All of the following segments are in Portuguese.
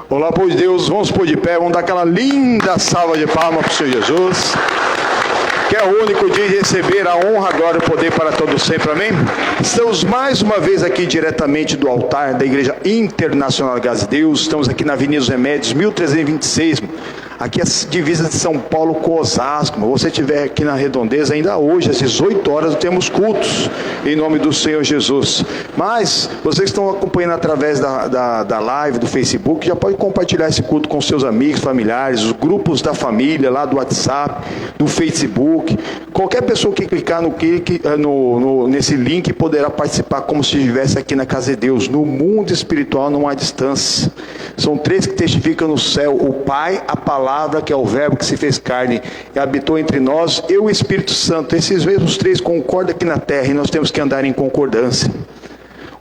Olá, povo de Deus, vamos pôr de pé, vamos dar aquela linda salva de palmas para o Senhor Jesus, que é o único dia de receber a honra, a glória e o poder para todos sempre, amém? Estamos mais uma vez aqui diretamente do altar da Igreja Internacional Graça de Deus. Estamos aqui na Avenida dos Remédios, 1326, aqui é a divisa de São Paulo com Osasco. Se você estiver aqui na Redondeza, ainda hoje, às 18 horas, temos cultos, em nome do Senhor Jesus. Mas, vocês que estão acompanhando através da live, do Facebook, já pode compartilhar esse culto com seus amigos, familiares, os grupos da família, lá do WhatsApp, do Facebook. Qualquer pessoa que clicar nesse link poderá participar como se estivesse aqui na casa de Deus. No mundo espiritual não há distância. São três que testificam no céu: o Pai, a Palavra, que é o Verbo que se fez carne e habitou entre nós, e o Espírito Santo. Esses mesmos três concordam aqui na terra, e nós temos que andar em concordância.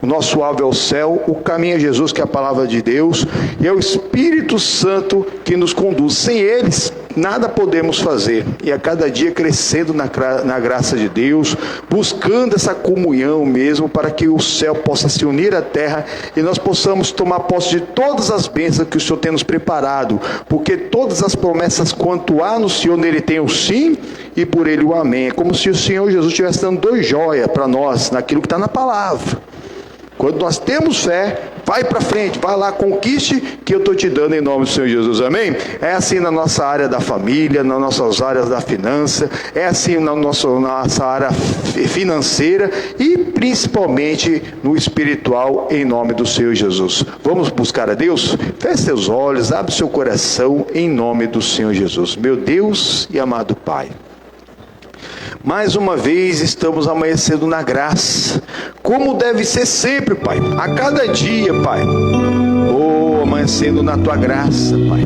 O nosso alvo é o céu, o caminho é Jesus, que é a palavra de Deus, e é o Espírito Santo que nos conduz. Sem eles, nada podemos fazer. E a cada dia crescendo na graça de Deus, buscando essa comunhão mesmo, para que o céu possa se unir à terra, e nós possamos tomar posse de todas as bênçãos que o Senhor tem nos preparado, porque todas as promessas quanto há no Senhor, nele tem o sim, e por ele o amém. É como se o Senhor Jesus estivesse dando dois joias para nós, naquilo que está na palavra. Quando nós temos fé, vai para frente, vai lá, conquiste, que eu estou te dando em nome do Senhor Jesus, amém? É assim na nossa área da família, nas nossas áreas da finança, é assim na nossa área financeira e principalmente no espiritual, em nome do Senhor Jesus. Vamos buscar a Deus? Feche seus olhos, abre seu coração, em nome do Senhor Jesus. Meu Deus e amado Pai, mais uma vez estamos amanhecendo na graça, como deve ser sempre, Pai, a cada dia, Pai, amanhecendo na Tua graça, Pai,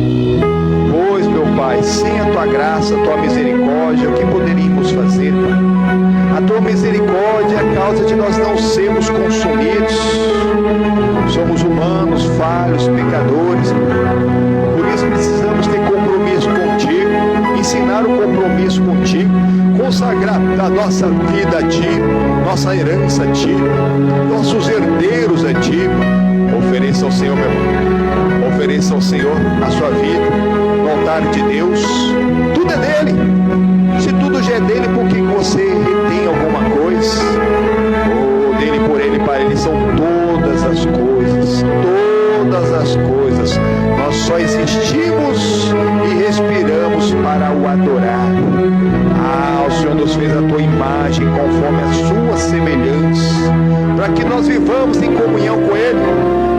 pois, meu Pai, sem a Tua graça, a Tua misericórdia, o que poderíamos fazer, Pai? A Tua misericórdia é a causa de nós não sermos consumidos. Somos humanos, falhos, pecadores, por isso precisamos ter compromisso contigo, ensinar o compromisso contigo, consagrar a nossa vida a Ti, nossa herança a Ti, nossos herdeiros a Ti. Ofereça ao Senhor, meu irmão, ofereça ao Senhor a sua vida no altar de Deus. Tudo é dele. Se tudo já é dele, por que você retém alguma coisa? Dele, por ele, para ele são todas as coisas, todas as coisas. Nós só existimos e respiramos para o adorar. O Senhor nos fez a Tua imagem, conforme a Sua semelhança, para que nós vivamos em comunhão com Ele.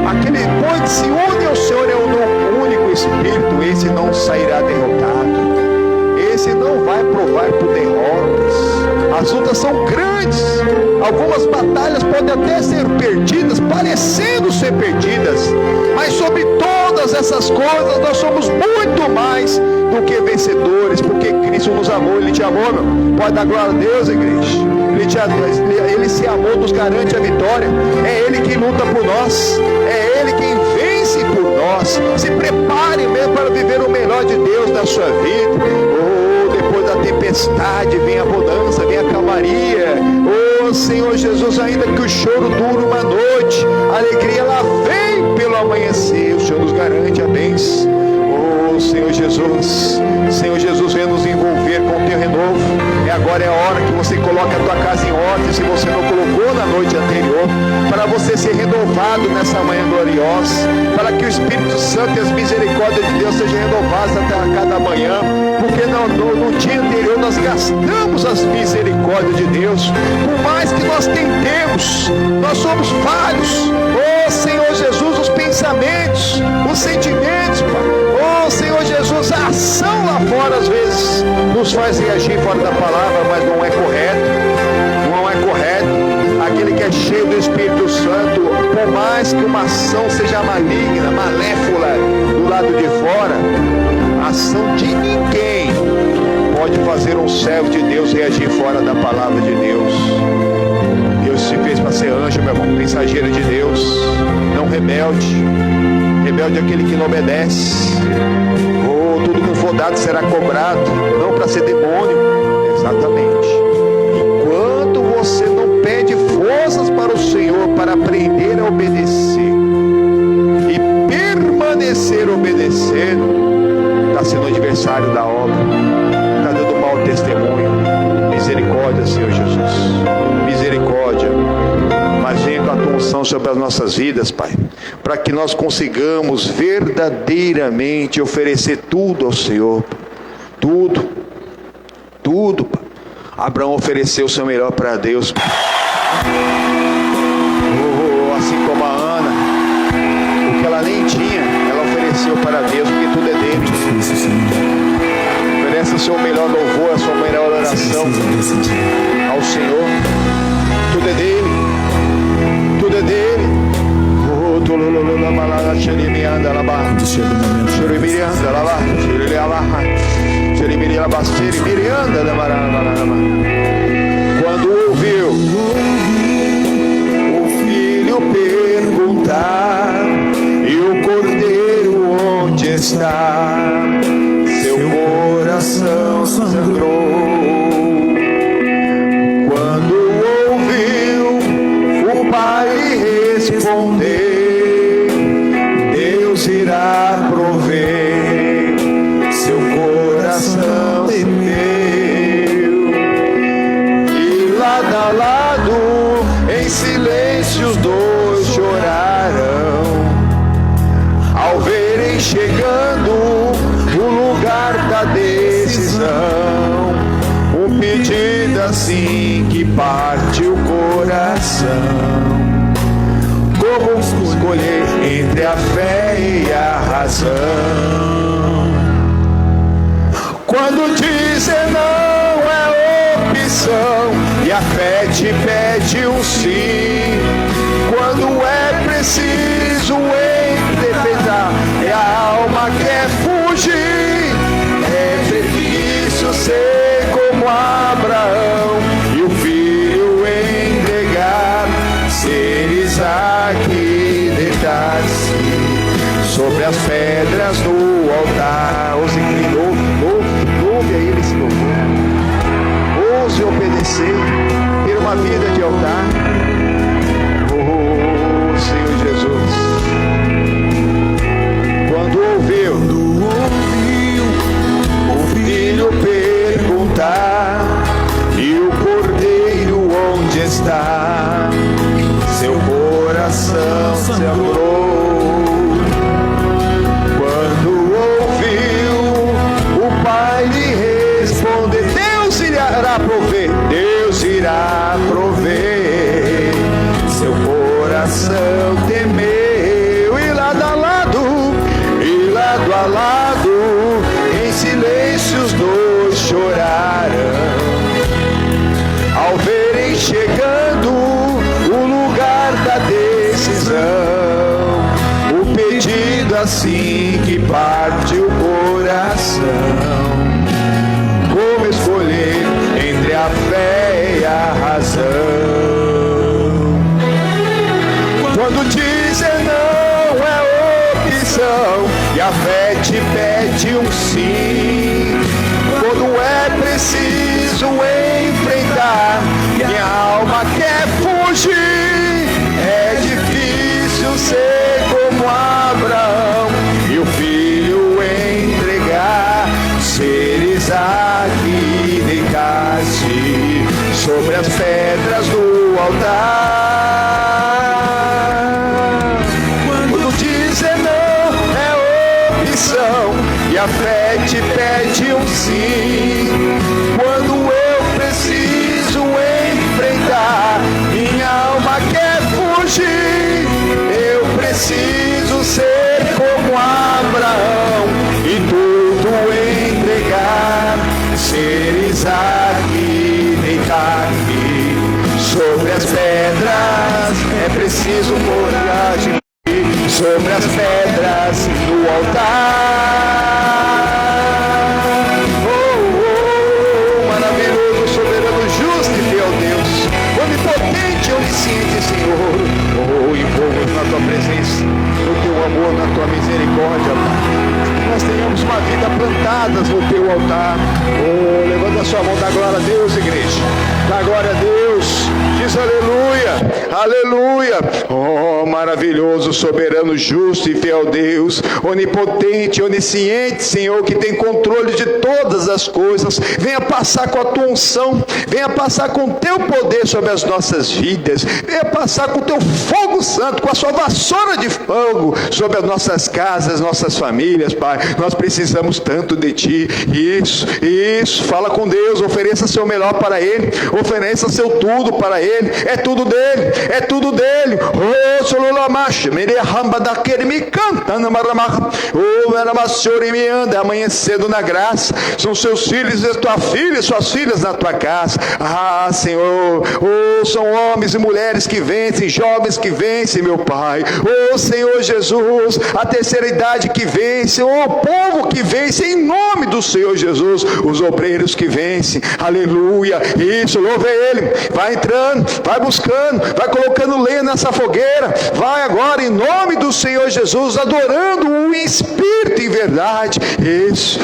Aquele pois que se une ao Senhor é o único Espírito, esse não sairá derrotado, esse não vai provar por derrotas. As lutas são grandes, algumas batalhas podem até ser perdidas, parecendo ser perdidas, mas sobre todas essas coisas nós somos muito mais do que vencedores, porque Cristo nos amou. Ele te amou, meu. Pode dar glória a Deus, igreja. Ele se amou, nos garante a vitória. É Ele quem luta por nós, é Ele quem vence por nós. Se prepare mesmo para viver o melhor de Deus na sua vida. Depois da tempestade vem a bonança, vem a calmaria. Senhor Jesus, ainda que o choro dure uma noite, a alegria ela vem pelo amanhecer. O Senhor nos garante a bênção. Senhor Jesus, venha nos envolver com o Teu renovo. Agora é a hora que você coloque a tua casa em ordem, se você não colocou na noite anterior, para você ser renovado nessa manhã gloriosa, para que o Espírito Santo e as misericórdias de Deus sejam renovadas até a cada manhã, porque no dia anterior nós gastamos as misericórdias de Deus. Por mais que nós tentemos, nós somos falhos. Senhor Jesus, os pensamentos, os sentimentos, Pai. Senhor Jesus, a ação lá fora às vezes nos faz reagir fora da palavra, mas não é correto. Não é correto. Aquele que é cheio do Espírito Santo, por mais que uma ação seja maligna, malévola do lado de fora, a ação de ninguém pode fazer um servo de Deus reagir fora da palavra de Deus. Deus se fez para ser anjo, meu irmão, mensageiro de Deus, não rebelde. Rebelde é aquele que não obedece. Tudo que for dado será cobrado, não para ser demônio. Exatamente. Enquanto você não pede forças para o Senhor para aprender a obedecer e permanecer obedecer, está sendo adversário da obra, está dando mau testemunho. Misericórdia, Senhor Jesus, misericórdia. Mas venha com a tua unção sobre as nossas vidas, Pai, para que nós consigamos verdadeiramente oferecer tudo ao Senhor. Tudo, Pai. Abraão ofereceu o seu melhor para Deus, Pai. Assim como a Ana, o que ela nem tinha, ela ofereceu para Deus, porque tudo é dele. Oferece o seu melhor louvor, a sua melhor oração ao Senhor. Tudo é dele. Tudo é dele. Quando ouviu o filho perguntar, e o cordeiro onde está, seu coração sangrou. Quando ouviu o pai responder, Deus irá prover, seu coração temeu. E lado a lado, em silêncio os dois chorarão, ao verem chegando o lugar da decisão. Um pedido assim que parte o coração. Como escolher entre a fé e a razão? Quando dizer não é opção e a fé te pede um sim. Quando é preciso interpretar e a alma quer fugir, é preciso ser como Abraão e o filho entregar, seres aqui deitar-se sobre as pedras do altar. Ouse inclinou, ouve a ele esse louvor. Ouse obedecer, ter uma vida de altar. Oh, Senhor Jesus. Quando ouviu o filho perguntar, e o cordeiro onde está, seu coração se abriu. Quando ouviu o pai lhe responder, Deus irá prover, Deus irá prover, seu coração temeu. E lado a lado, em silêncio os dois chorarão, ao verem chegando o lugar da decisão. O pedido assim que parte o coração. Como escolher entre a fé e a razão? Quando dizer não é opção e a fé te pede um sim. Quando é preciso enfrentar, minha alma quer fugir, é difícil ser como Abraão e o filho entregar, seres aqui deitar-se sobre as pedras do altar. Quando dizer não é opção e a fé te pede um sim. Quando eu preciso enfrentar, minha alma quer fugir, eu preciso ser como Abraão e tudo entregar, seres aqui deitar-me sobre as pedras. É preciso coragem sobre as pedras do altar. Oh, maravilhoso, soberano, justo e fiel Deus, onipotente, onisciente Senhor. Oh, envolvo na tua presença, no teu amor, na tua misericórdia, Pai. Nós tenhamos uma vida plantada no teu altar. Oh, levanta a sua mão, dá glória a Deus, igreja. Dá glória a Deus. Jesus. Diz aleluia, aleluia. Oh, maravilhoso, soberano, justo e fiel Deus, onipotente, onisciente, Senhor, que tem controle de todas as coisas. Venha passar com a tua unção, venha passar com o teu poder sobre as nossas vidas, venha passar com o teu fogo santo, com a sua vassoura de fogo sobre as nossas casas, nossas famílias, Pai. Nós precisamos tanto de Ti. Isso, fala com Deus, ofereça seu melhor para Ele, ofereça seu tudo para Ele. É tudo dele, é tudo dele. Oh, sololamash, me ramba daquele me canta, oh, era uma senhora e me anda amanhecendo na graça. São seus filhos e tua filha, suas filhas na tua casa. Ah, Senhor, oh, são homens e mulheres que vencem, jovens que vencem, meu Pai. Oh, Senhor Jesus, a terceira idade que vence, oh, povo que vence, em nome do Senhor Jesus, os obreiros que vencem, aleluia. Isso, louve Ele, vai entrando, vai buscando, vai colocando lenha nessa fogueira, vai agora em nome do Senhor Jesus, adorando-o em espírito e verdade. Isso,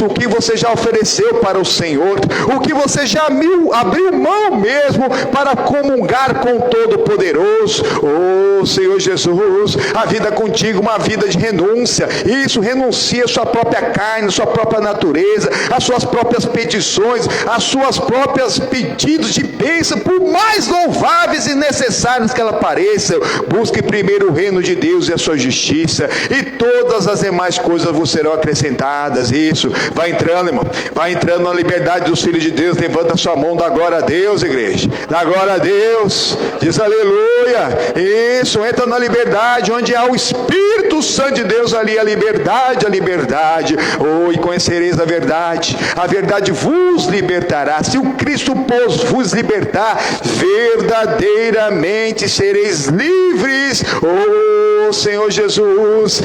o que você já ofereceu para o Senhor, o que você já abriu mão mesmo para comungar com o Todo-Poderoso. Oh, Senhor Jesus, a vida contigo, uma vida de renúncia. Isso, renuncia a sua própria carne, a sua própria natureza, as suas próprias petições, as suas próprias pedidos de bênção, por mais louváveis e necessários que ela pareçam. Busque primeiro o reino de Deus e a sua justiça, e todas as demais coisas vos serão acrescentadas. Isso, vai entrando, irmão, vai entrando na liberdade dos filhos de Deus. Levanta a sua mão, dá glória a Deus, igreja, dá glória a Deus, diz aleluia. Isso, entra na liberdade, onde há o Espírito Santo de Deus, ali a liberdade, a liberdade. Oh, e conhecereis a verdade vos libertará. Se o Cristo vos libertar, verdadeiramente sereis livres. Oh, Senhor Jesus,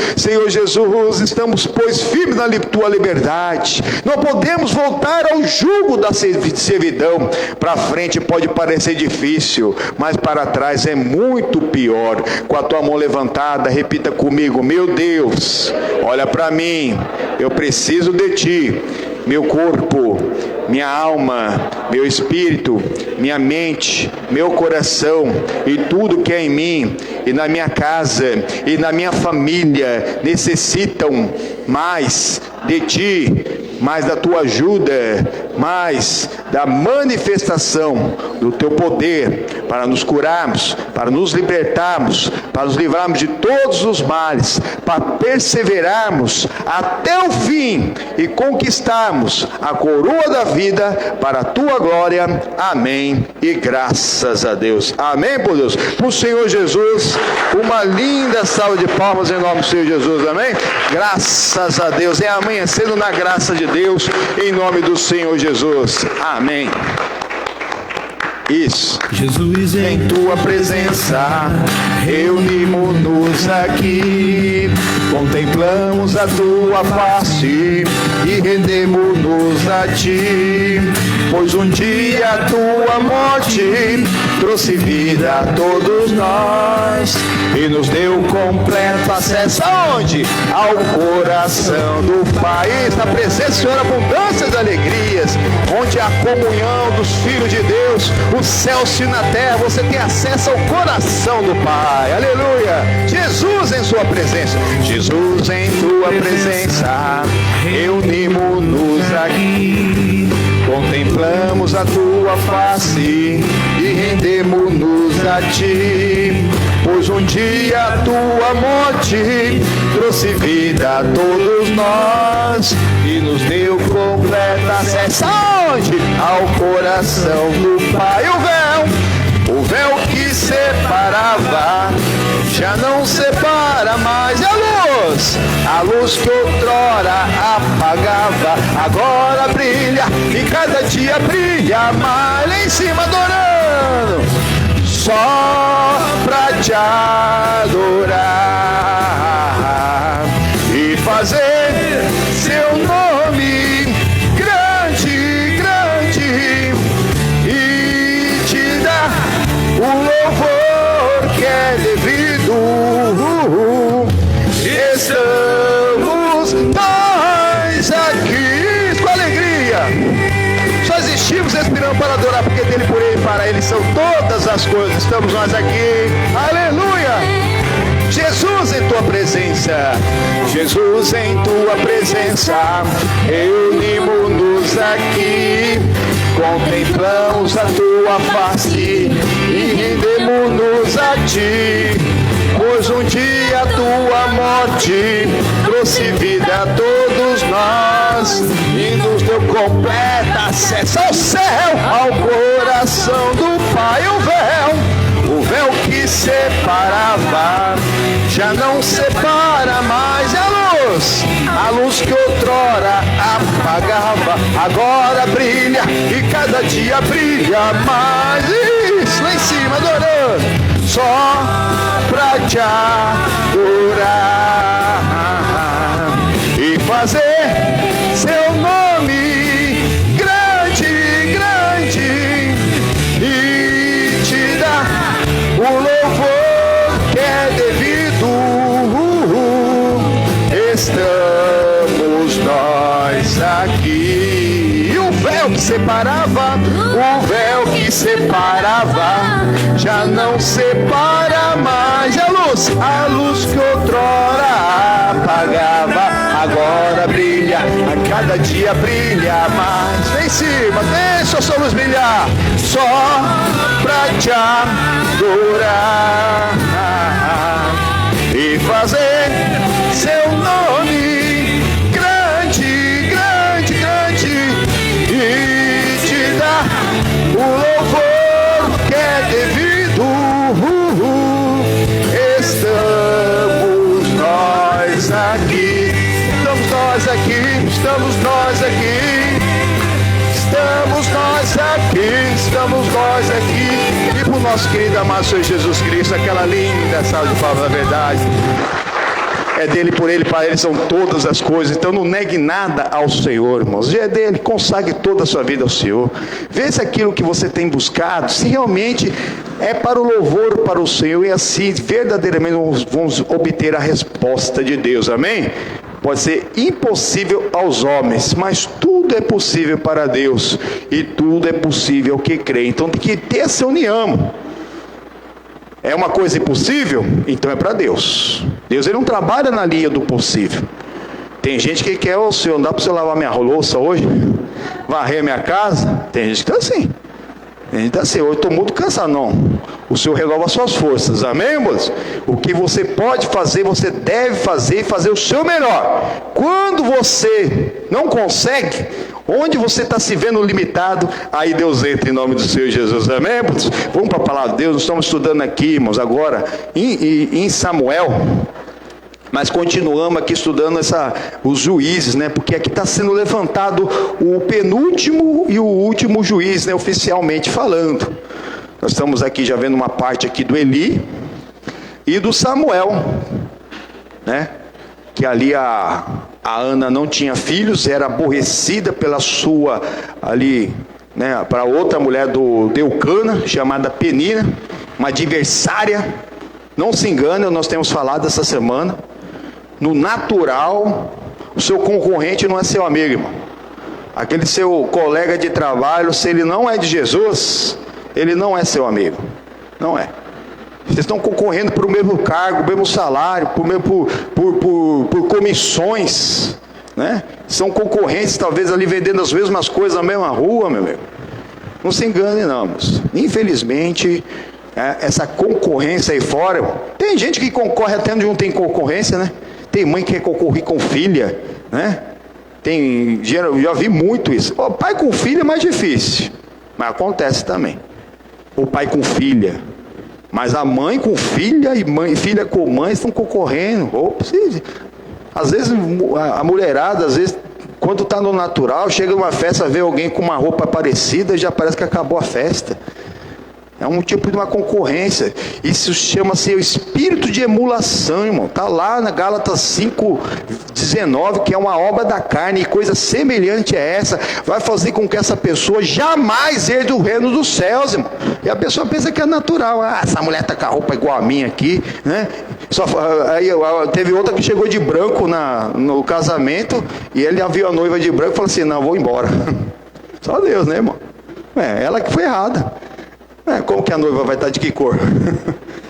estamos, pois, firmes na tua liberdade. Não podemos voltar ao jugo da servidão. Para frente pode parecer difícil, mas para trás é muito pior. Com a tua mão levantada, repita comigo: meu Deus, olha para mim, eu preciso de Ti. Meu corpo, minha alma, meu espírito, minha mente, meu coração e tudo que é em mim e na minha casa e na minha família necessitam mais de Ti, mais da Tua ajuda, mais da manifestação do Teu poder para nos curarmos, para nos libertarmos, para nos livrarmos de todos os males, para perseverarmos até o fim e conquistarmos a coroa da vida para a Tua glória. Amém e graças a Deus. Amém, por Deus. Para o Senhor Jesus, uma linda salva de palmas em nome do Senhor Jesus. Amém. Graças a Deus. É amanhecendo na graça de Deus, em nome do Senhor Jesus. Amém. Isso. Jesus, em Tua presença reunimos-nos aqui, contemplamos a Tua face e rendemos-nos a Ti, pois um dia a Tua morte trouxe vida a todos nós e nos deu completo acesso aonde? Ao coração do Pai. Na presença, Senhor, abundância de alegrias, onde há comunhão dos filhos de Deus, o céu se na terra, você tem acesso ao coração do Pai. Aleluia. Jesus em Sua presença, Jesus em Tua presença, reunimos-nos aqui, contemplamos a Tua face e rendemos-nos a Ti, pois um dia a Tua morte trouxe vida a todos nós e nos deu completa acesso aonde? Ao coração do Pai. O véu que separava já não separa mais. E a luz que outrora apagava agora brilha e cada dia brilha mais. Lá em cima adorando, só pra Te adorar e fazer Seu nome grande, grande, e Te dar o louvor que é devido. Estamos nós aqui com alegria, só existimos respirando para adorar, porque dele, por ele, para Ele são todas as coisas. Estamos nós aqui, aleluia! Jesus em tua presença, Jesus em tua presença, reunimos-nos aqui, contemplamos a tua face e rendemos-nos a ti, pois um dia a tua morte trouxe vida a todos nós e nos deu completa acesso ao céu, ao coração do Pai. O véu que separava já não separa mais. A luz que outrora apagava agora brilha e cada dia brilha mais. Isso, lá em cima adorando, só pra te adorar e fazer seu nome grande, grande, e te dar o louvor que é devido. Estamos nós aqui. E o véu que separava, já não separa mais. A luz que outrora apagava agora brilha, a cada dia brilha mais. Lá em cima, deixa a sua luz brilhar, só pra te adorar e fazer seu nome grande, grande, grande, e te dar o louvor que é devido. Estamos nós aqui, estamos nós aqui, estamos nós aqui, estamos nós aqui, estamos nós aqui. E pro nosso querido amado Senhor Jesus Cristo, aquela linda salva de palmas da verdade. É dele, por ele, para ele são todas as coisas. Então não negue nada ao Senhor, irmãos. Já é dele, consagre toda a sua vida ao Senhor. Vê se aquilo que você tem buscado, se realmente é para o louvor, para o Senhor, e assim verdadeiramente vamos obter a resposta de Deus, amém? Pode ser impossível aos homens, mas tudo é possível para Deus, e tudo é possível ao que crê. Então tem que ter essa união. É uma coisa impossível? Então é para Deus. Deus ele não trabalha na linha do possível. Tem gente que quer, Senhor, não dá para você lavar minha louça hoje? Varrer minha casa? Tem gente que está assim. Tem gente que está assim, eu estou muito cansado. Não, o Senhor renova as suas forças, amém, irmãos? O que você pode fazer, você deve fazer e fazer o seu melhor. Quando você não consegue, onde você está se vendo limitado, aí Deus entra em nome do Senhor Jesus, amém, irmãos? Vamos para a palavra de Deus. Nós estamos estudando aqui, irmãos, agora em Samuel, mas continuamos aqui estudando os juízes, né? Porque aqui está sendo levantado o penúltimo e o último juiz, né? Oficialmente falando. Nós estamos aqui já vendo uma parte aqui do Eli e do Samuel, né? Que ali a Ana não tinha filhos, era aborrecida pela sua, ali, né, para outra mulher do Eucana, chamada Penina, uma adversária. Não se engane, nós temos falado essa semana, no natural, o seu concorrente não é seu amigo, irmão. Aquele seu colega de trabalho, se ele não é de Jesus, ele não é seu amigo, não é. Vocês estão concorrendo por o mesmo cargo, o mesmo salário, por comissões, né? São concorrentes, talvez ali vendendo as mesmas coisas na mesma rua, meu amigo. Não se engane, não, mas infelizmente, essa concorrência aí fora, tem gente que concorre até onde não tem concorrência, né? Tem mãe que quer concorrer com filha, né? Já vi muito isso. O pai com filha é mais difícil, mas acontece também. O pai com filha. Mas a mãe com filha e filha com mãe estão concorrendo. Às vezes a mulherada, às vezes, quando está no natural, chega numa festa, vê alguém com uma roupa parecida, já parece que acabou a festa. É um tipo de uma concorrência. Isso chama-se o espírito de emulação, irmão. Está lá na Gálatas 5:19, que é uma obra da carne, e coisa semelhante a essa vai fazer com que essa pessoa jamais herde o reino dos céus, irmão. E a pessoa pensa que é natural. Essa mulher está com a roupa igual a minha aqui, né? Aí teve outra que chegou de branco no casamento, e ele viu a noiva de branco e falou assim: não, vou embora. Só Deus, né, irmão? Ela que foi errada. Como que a noiva vai estar de que cor?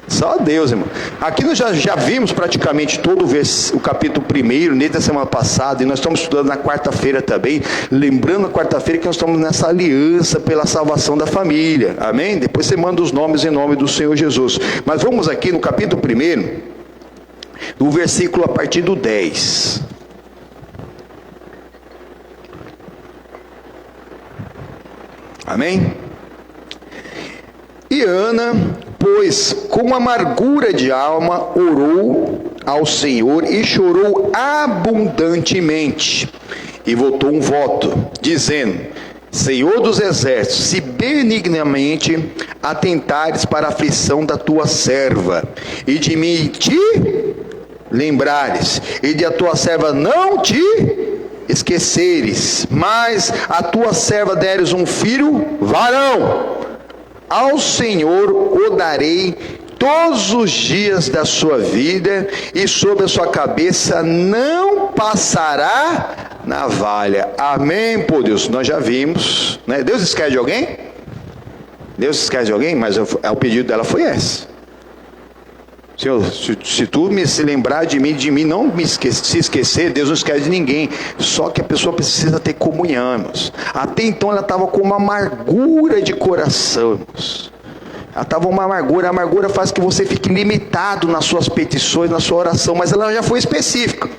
Só Deus, irmão. Aqui nós já vimos praticamente todo o capítulo 1, desde a semana passada, e nós estamos estudando na quarta-feira também, lembrando na quarta-feira que nós estamos nessa aliança pela salvação da família, amém? Depois você manda os nomes em nome do Senhor Jesus. Mas vamos aqui no capítulo 1, no versículo a partir do 10. Amém? E Ana, pois, com amargura de alma, orou ao Senhor e chorou abundantemente. E votou um voto, dizendo: Senhor dos exércitos, se benignamente atentares para a aflição da tua serva, e de mim te lembrares, e de a tua serva não te esqueceres, mas a tua serva deres um filho varão, ao Senhor o darei todos os dias da sua vida, e sobre a sua cabeça não passará navalha. Amém, por Deus. Nós já vimos, né? Deus esquece de alguém? Deus esquece de alguém? Mas o pedido dela foi esse. Senhor, se tu se lembrar de mim, não me se esquecer, Deus não esquece de ninguém. Só que a pessoa precisa ter comunhão, irmãos. Até então ela estava com uma amargura de coração, irmãos. Ela estava uma amargura. A amargura faz que você fique limitado nas suas petições, na sua oração. Mas ela já foi específica.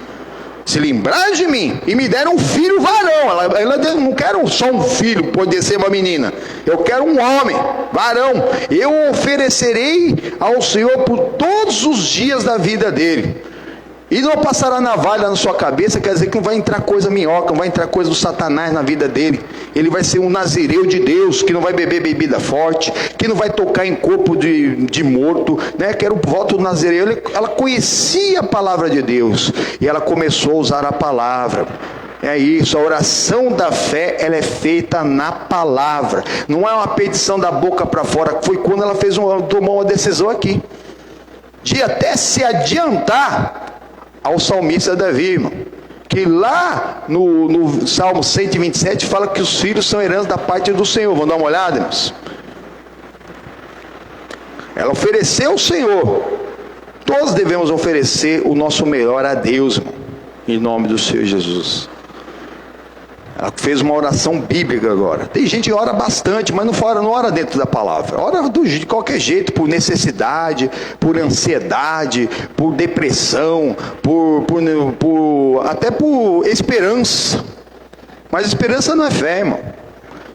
Se lembrar de mim e me deram um filho varão. Ela não quero só um filho, poder ser uma menina. Eu quero um homem, varão. Eu oferecerei ao Senhor por todos os dias da vida dele. E não passará navalha na sua cabeça, quer dizer que não vai entrar coisa minhoca, não vai entrar coisa do Satanás na vida dele. Ele vai ser um nazireu de Deus, que não vai beber bebida forte, que não vai tocar em corpo de morto, né? Que era o voto do nazireu. Ela conhecia a palavra de Deus, e ela começou a usar a palavra. É isso, a oração da fé, ela é feita na palavra. Não é uma petição da boca para fora. Foi quando ela tomou uma decisão aqui, de até se adiantar ao salmista Davi, irmão, que lá no Salmo 127 fala que os filhos são herança da parte do Senhor. Vamos dar uma olhada, irmãos? Ela ofereceu ao Senhor. Todos devemos oferecer o nosso melhor a Deus, irmão, em nome do Senhor Jesus. Ela fez uma oração bíblica agora. Tem gente que ora bastante, mas não ora dentro da palavra. Ora de qualquer jeito, por necessidade, por ansiedade, por depressão, até por esperança. Mas esperança não é fé, irmão.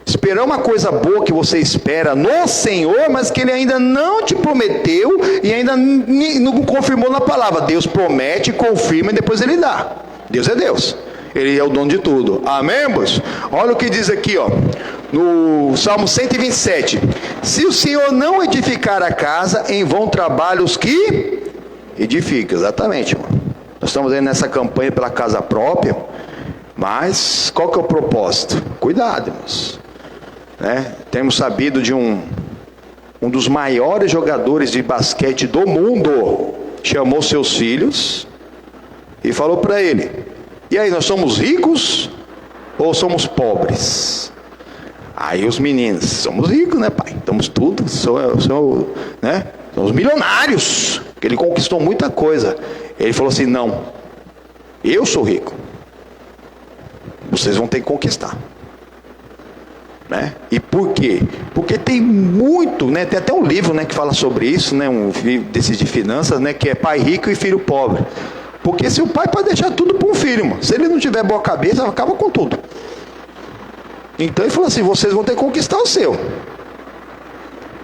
Esperar uma coisa boa que você espera no Senhor, mas que Ele ainda não te prometeu e ainda não confirmou na palavra. Deus promete, confirma e depois Ele dá. Deus é Deus. Ele é o dono de tudo. Amém, irmãos? Olha o que diz aqui, ó, no Salmo 127. Se o Senhor não edificar a casa, em vão trabalham os que edificam. Exatamente, irmão. Nós estamos aí nessa campanha pela casa própria. Mas qual que é o propósito? Cuidado, irmãos. Né? Temos sabido de um dos maiores jogadores de basquete do mundo. Chamou seus filhos e falou para ele: e aí, nós somos ricos ou somos pobres? Aí os meninos: somos ricos, né, pai? Estamos tudo, né? Somos milionários, porque ele conquistou muita coisa. Ele falou assim: não, eu sou rico. Vocês vão ter que conquistar. Né? E por quê? Porque tem muito, né? Tem até um livro, né, que fala sobre isso, né? Um livro desses de finanças, né? Que é Pai Rico e Filho Pobre. Porque se o pai pode deixar tudo para um filho, irmão. Se ele não tiver boa cabeça, acaba com tudo. Então ele falou assim: vocês vão ter que conquistar o seu.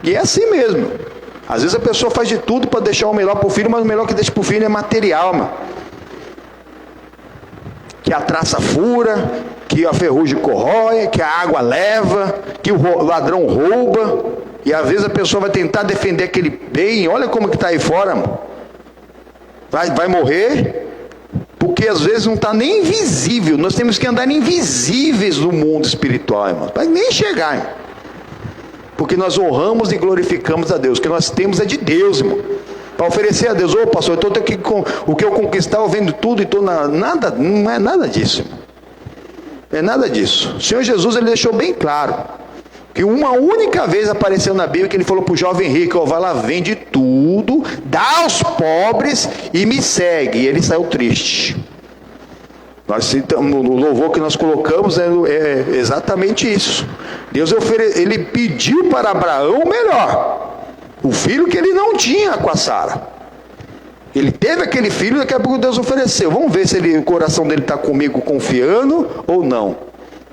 E é assim mesmo. Às vezes a pessoa faz de tudo para deixar o melhor para o filho, mas o melhor que deixa para o filho é material, irmão. Que a traça fura, que a ferrugem corrói, que a água leva, que o ladrão rouba. E às vezes a pessoa vai tentar defender aquele bem. Olha como que está aí fora, irmão. Vai morrer, porque às vezes não está nem invisível. Nós temos que andar invisíveis no mundo espiritual, irmão. Vai nem chegar, irmão. Porque nós honramos e glorificamos a Deus. O que nós temos é de Deus, irmão. Para oferecer a Deus: ô pastor, eu estou aqui com o que eu conquistar, eu vendo tudo e estou nada. Não é nada disso, irmão. É nada disso. O Senhor Jesus, ele deixou bem claro Que uma única vez apareceu na Bíblia que ele falou para o jovem rico: vai lá, vende tudo, dá aos pobres e me segue. E ele saiu triste. No louvor que nós colocamos é exatamente isso. Deus ele pediu para Abraão o melhor, o filho que ele não tinha com a Sara. Ele teve aquele filho, daqui a pouco Deus ofereceu. Vamos ver se o coração dele está comigo confiando ou não.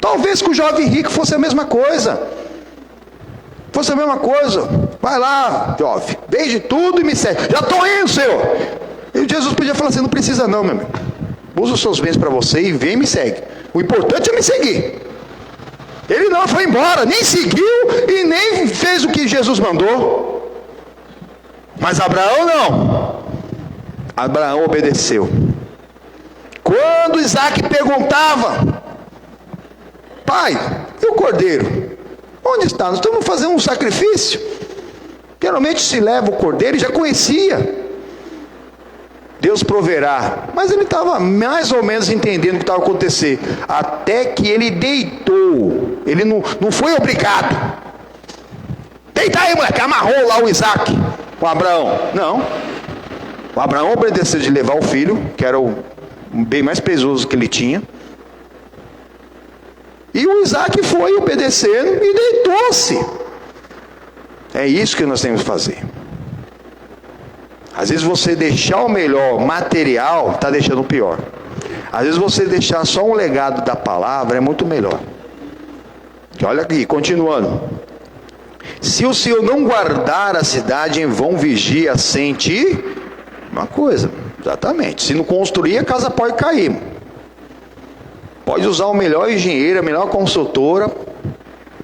Talvez com o jovem rico fosse a mesma coisa. Vai lá, jovem, vende tudo e me segue. Já estou indo, Senhor. E Jesus podia falar assim: não precisa não, meu amigo. Usa os seus bens para você e vem e me segue. O importante é me seguir. Ele não foi embora, nem seguiu e nem fez o que Jesus mandou. Mas Abraão não. Abraão obedeceu. Quando Isaac perguntava: pai, e o cordeiro? Onde está? Nós estamos fazendo um sacrifício. Geralmente se leva o cordeiro, ele já conhecia. Deus proverá. Mas ele estava mais ou menos entendendo o que estava acontecendo. Até que ele deitou. Ele não foi obrigado. Deita aí, moleque. Amarrou lá o Isaac com Abraão. Não. O Abraão obedeceu de levar o filho, que era o bem mais precioso que ele tinha. E o Isaac foi obedecendo e deitou-se. É isso que nós temos que fazer. Às vezes você deixar o melhor material, está deixando o pior. Às vezes você deixar só um legado da palavra é muito melhor. Olha aqui, continuando. Se o Senhor não guardar a cidade, em vão vigia, sente uma coisa. Exatamente. Se não construir, a casa pode cair. Pode usar o melhor engenheiro, a melhor consultora.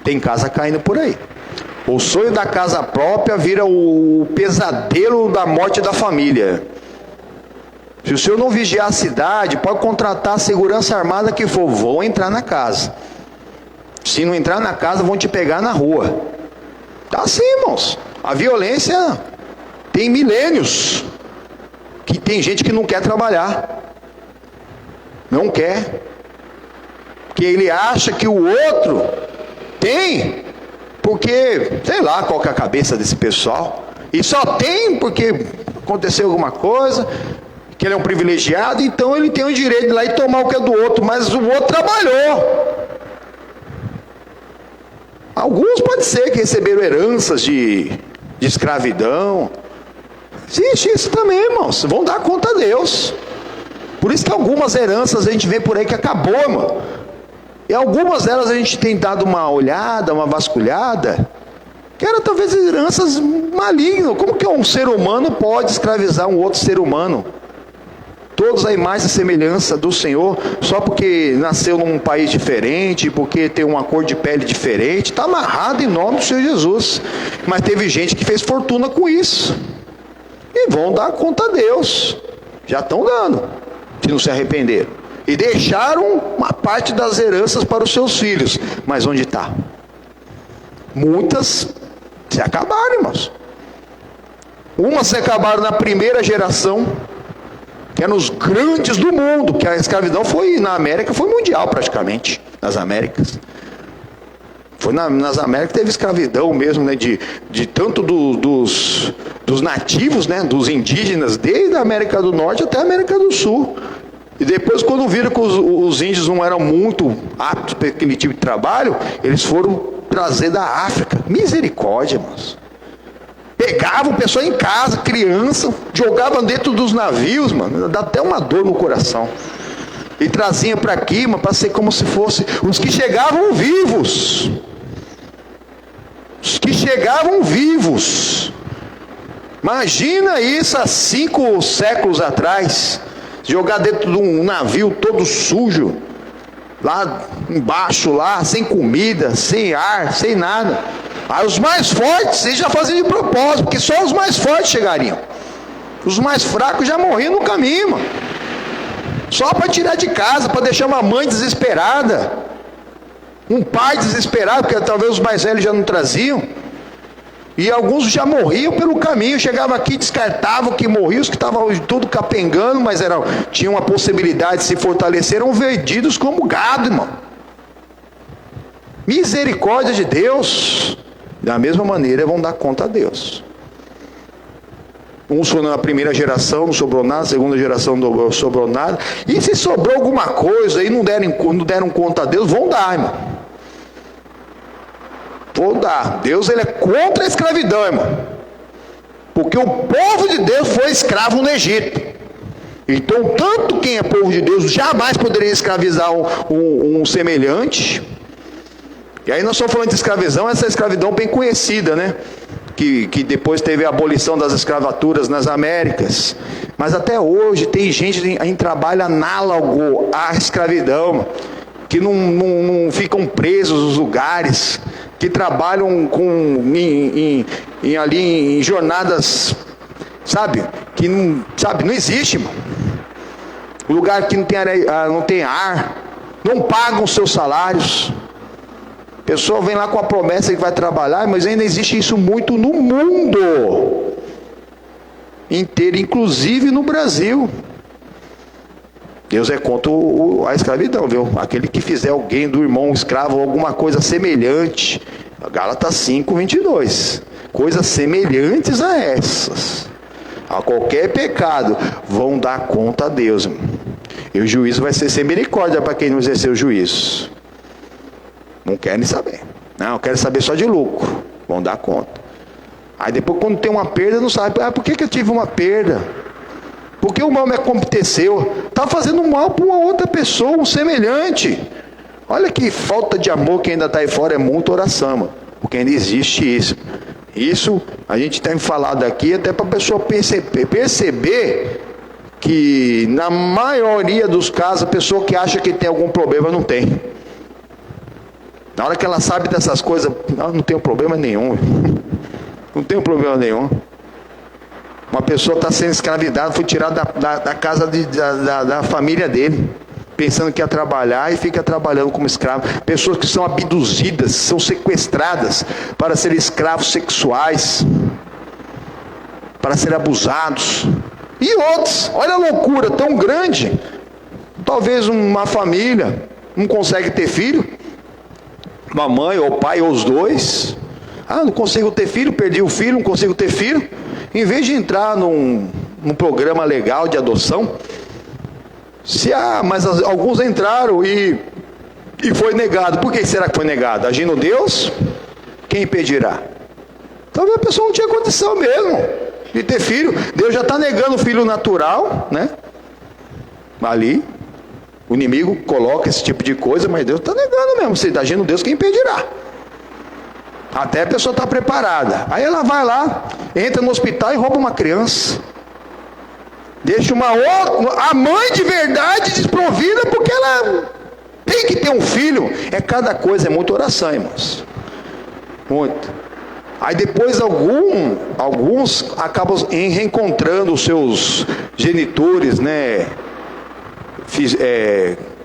Tem casa caindo por aí. O sonho da casa própria vira o pesadelo da morte da família. Se o senhor não vigiar a cidade, pode contratar a segurança armada que for, vão entrar na casa. Se não entrar na casa, vão te pegar na rua. Tá assim, irmãos. A violência tem milênios. Que tem gente que não quer trabalhar. Não quer. Que ele acha que o outro tem, porque, sei lá qual que é a cabeça desse pessoal, e só tem porque aconteceu alguma coisa, que ele é um privilegiado, então ele tem o direito de ir lá e tomar o que é do outro, mas o outro trabalhou. Alguns pode ser que receberam heranças de escravidão. Existe isso também, irmãos, vão dar conta a Deus. Por isso que algumas heranças a gente vê por aí que acabou, irmão. E algumas delas a gente tem dado uma olhada, uma vasculhada, que eram talvez heranças malignas. Como que um ser humano pode escravizar um outro ser humano? Todos a imagem e semelhança do Senhor, só porque nasceu num país diferente, porque tem uma cor de pele diferente, está amarrado em nome do Senhor Jesus. Mas teve gente que fez fortuna com isso. E vão dar conta a Deus. Já estão dando, se não se arrependeram. E deixaram uma parte das heranças para os seus filhos. Mas onde está? Muitas se acabaram, irmãos. Umas se acabaram na primeira geração, que eram os grandes do mundo, que a escravidão foi na América, foi mundial praticamente, nas Américas. Foi nas Américas teve escravidão mesmo, né, de tanto dos nativos, né, dos indígenas, desde a América do Norte até a América do Sul. E depois, quando viram que os índios não eram muito aptos para aquele tipo de trabalho, eles foram trazer da África. Misericórdia, irmãos. Pegavam o pessoal em casa, criança, jogavam dentro dos navios, mano. Dá até uma dor no coração. E traziam para aqui, mano, para ser como se fosse os que chegavam vivos. Os que chegavam vivos. Imagina isso há 5 séculos atrás. Jogar dentro de um navio todo sujo, lá embaixo, lá, sem comida, sem ar, sem nada. Aí os mais fortes, eles já faziam de propósito, porque só os mais fortes chegariam. Os mais fracos já morriam no caminho, mano. Só para tirar de casa, para deixar uma mãe desesperada, um pai desesperado, porque talvez os mais velhos já não traziam. E alguns já morriam pelo caminho, chegavam aqui, descartavam que morriam, os que estavam tudo capengando, mas tinham a possibilidade de se fortalecer, eram vendidos como gado, irmão. Misericórdia de Deus. Da mesma maneira vão dar conta a Deus. Uns foram na primeira geração, não sobrou nada, na segunda geração não sobrou nada. E se sobrou alguma coisa e não deram conta a Deus, vão dar, irmão. Vão dar. Deus, ele é contra a escravidão, irmão. Porque o povo de Deus foi escravo no Egito. Então, tanto quem é povo de Deus jamais poderia escravizar um semelhante. E aí nós estamos falando de escravidão, essa escravidão bem conhecida, né? Que depois teve a abolição das escravaturas nas Américas. Mas até hoje tem gente em trabalho análogo à escravidão, que não ficam presos nos lugares, que trabalham ali em jornadas, sabe? Que não existe, irmão. Lugar que não tem ar, não pagam seus salários. A pessoa vem lá com a promessa que vai trabalhar, mas ainda existe isso muito no mundo inteiro, inclusive no Brasil. Deus é contra a escravidão, viu? Aquele que fizer alguém do irmão escravo ou alguma coisa semelhante. Gálatas 5:22. Coisas semelhantes a essas. A qualquer pecado vão dar conta a Deus. E o juízo vai ser sem misericórdia para quem não exerceu o juízo. Não querem saber. Não, querem saber só de lucro. Vão dar conta. Aí depois, quando tem uma perda, não sabe. Por que eu tive uma perda? Porque o mal me aconteceu. Está fazendo mal para uma outra pessoa, um semelhante. Olha que falta de amor que ainda está aí fora. É muita oração, mano. Porque ainda existe isso. Isso a gente tem falado aqui até para a pessoa perceber que na maioria dos casos a pessoa que acha que tem algum problema não tem. Na hora que ela sabe dessas coisas, não tenho problema nenhum. Não tenho problema nenhum. Uma pessoa está sendo escravidada, foi tirada da casa da família dele, pensando que ia trabalhar e fica trabalhando como escravo. Pessoas que são abduzidas, são sequestradas para serem escravos sexuais, para serem abusados. E outros, olha a loucura tão grande. Talvez uma família não consegue ter filho. Uma mãe ou pai ou os dois. Não consigo ter filho, perdi o filho, não consigo ter filho. Em vez de entrar num programa legal de adoção, mas alguns entraram e foi negado. Por que será que foi negado? Agindo Deus? Quem impedirá? Talvez a pessoa não tinha condição mesmo de ter filho. Deus já está negando o filho natural, né? Ali. O inimigo coloca esse tipo de coisa, mas Deus está negando mesmo. Se está agindo Deus, quem impedirá? Até a pessoa está preparada. Aí ela vai lá, entra no hospital e rouba uma criança. Deixa a mãe de verdade desprovida, porque ela tem que ter um filho. Cada coisa, é muita oração, irmãos. Muito. Aí depois alguns acabam reencontrando os seus genitores, né?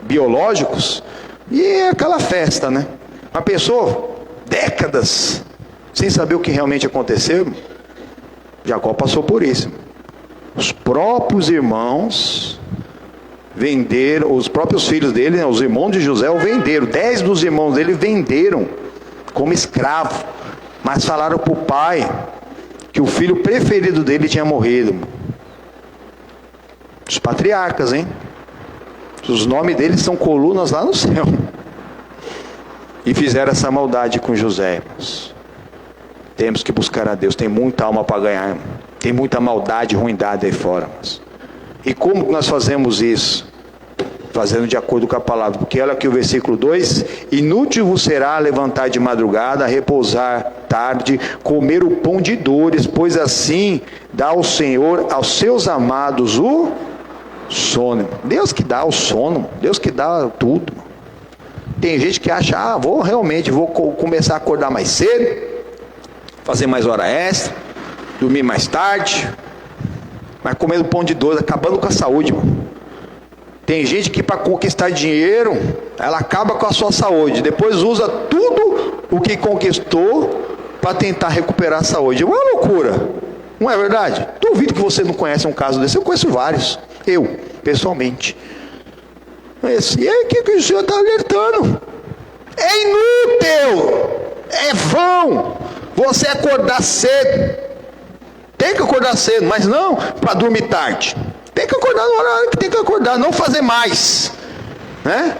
Biológicos, e é aquela festa, né? Uma pessoa, décadas, sem saber o que realmente aconteceu. Jacó passou por isso. Os próprios irmãos venderam, os próprios filhos dele, né, os irmãos de José o venderam. 10 dos irmãos dele venderam como escravo, mas falaram para o pai que o filho preferido dele tinha morrido. Os patriarcas, hein? Os nomes deles são colunas lá no céu. E fizeram essa maldade com José, irmãos. Temos que buscar a Deus. Tem muita alma para ganhar, irmão. Tem muita maldade e ruindade aí fora, irmãos. E como nós fazemos isso? Fazendo de acordo com a palavra. Porque olha aqui o versículo 2. Inútil vos será levantar de madrugada, repousar tarde, comer o pão de dores, pois assim dá o Senhor aos seus amados o sono. Deus que dá o sono, Deus que dá tudo. Tem gente que acha, vou começar a acordar mais cedo, fazer mais hora extra, dormir mais tarde, mas comendo pão de dores, acabando com a saúde, mano. Tem gente que para conquistar dinheiro, ela acaba com a sua saúde, depois usa tudo o que conquistou para tentar recuperar a saúde. É uma loucura, não é verdade? Duvido que você não conhece um caso desse. Eu conheço vários, eu, pessoalmente. E aí, o que o Senhor está alertando? É não. Você acordar cedo. Tem que acordar cedo, mas não para dormir tarde. Tem que acordar na hora que tem que acordar, não fazer mais, né?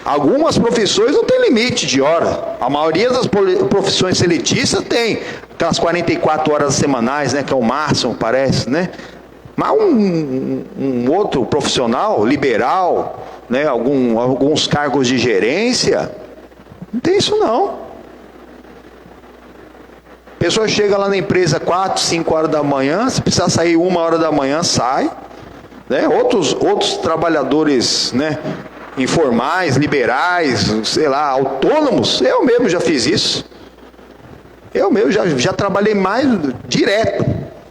Algumas profissões não tem limite de hora. A maioria das profissões seletistas tem aquelas 44 horas semanais, né? Que é o máximo, parece, né? Mas um outro profissional, liberal, né? Alguns cargos de gerência, não tem isso não. A pessoa chega lá na empresa 4, 5 horas da manhã, se precisar sair 1 hora da manhã, sai. Né? Outros trabalhadores, né? Informais, liberais, sei lá, autônomos, eu mesmo já fiz isso. Eu mesmo já trabalhei mais direto.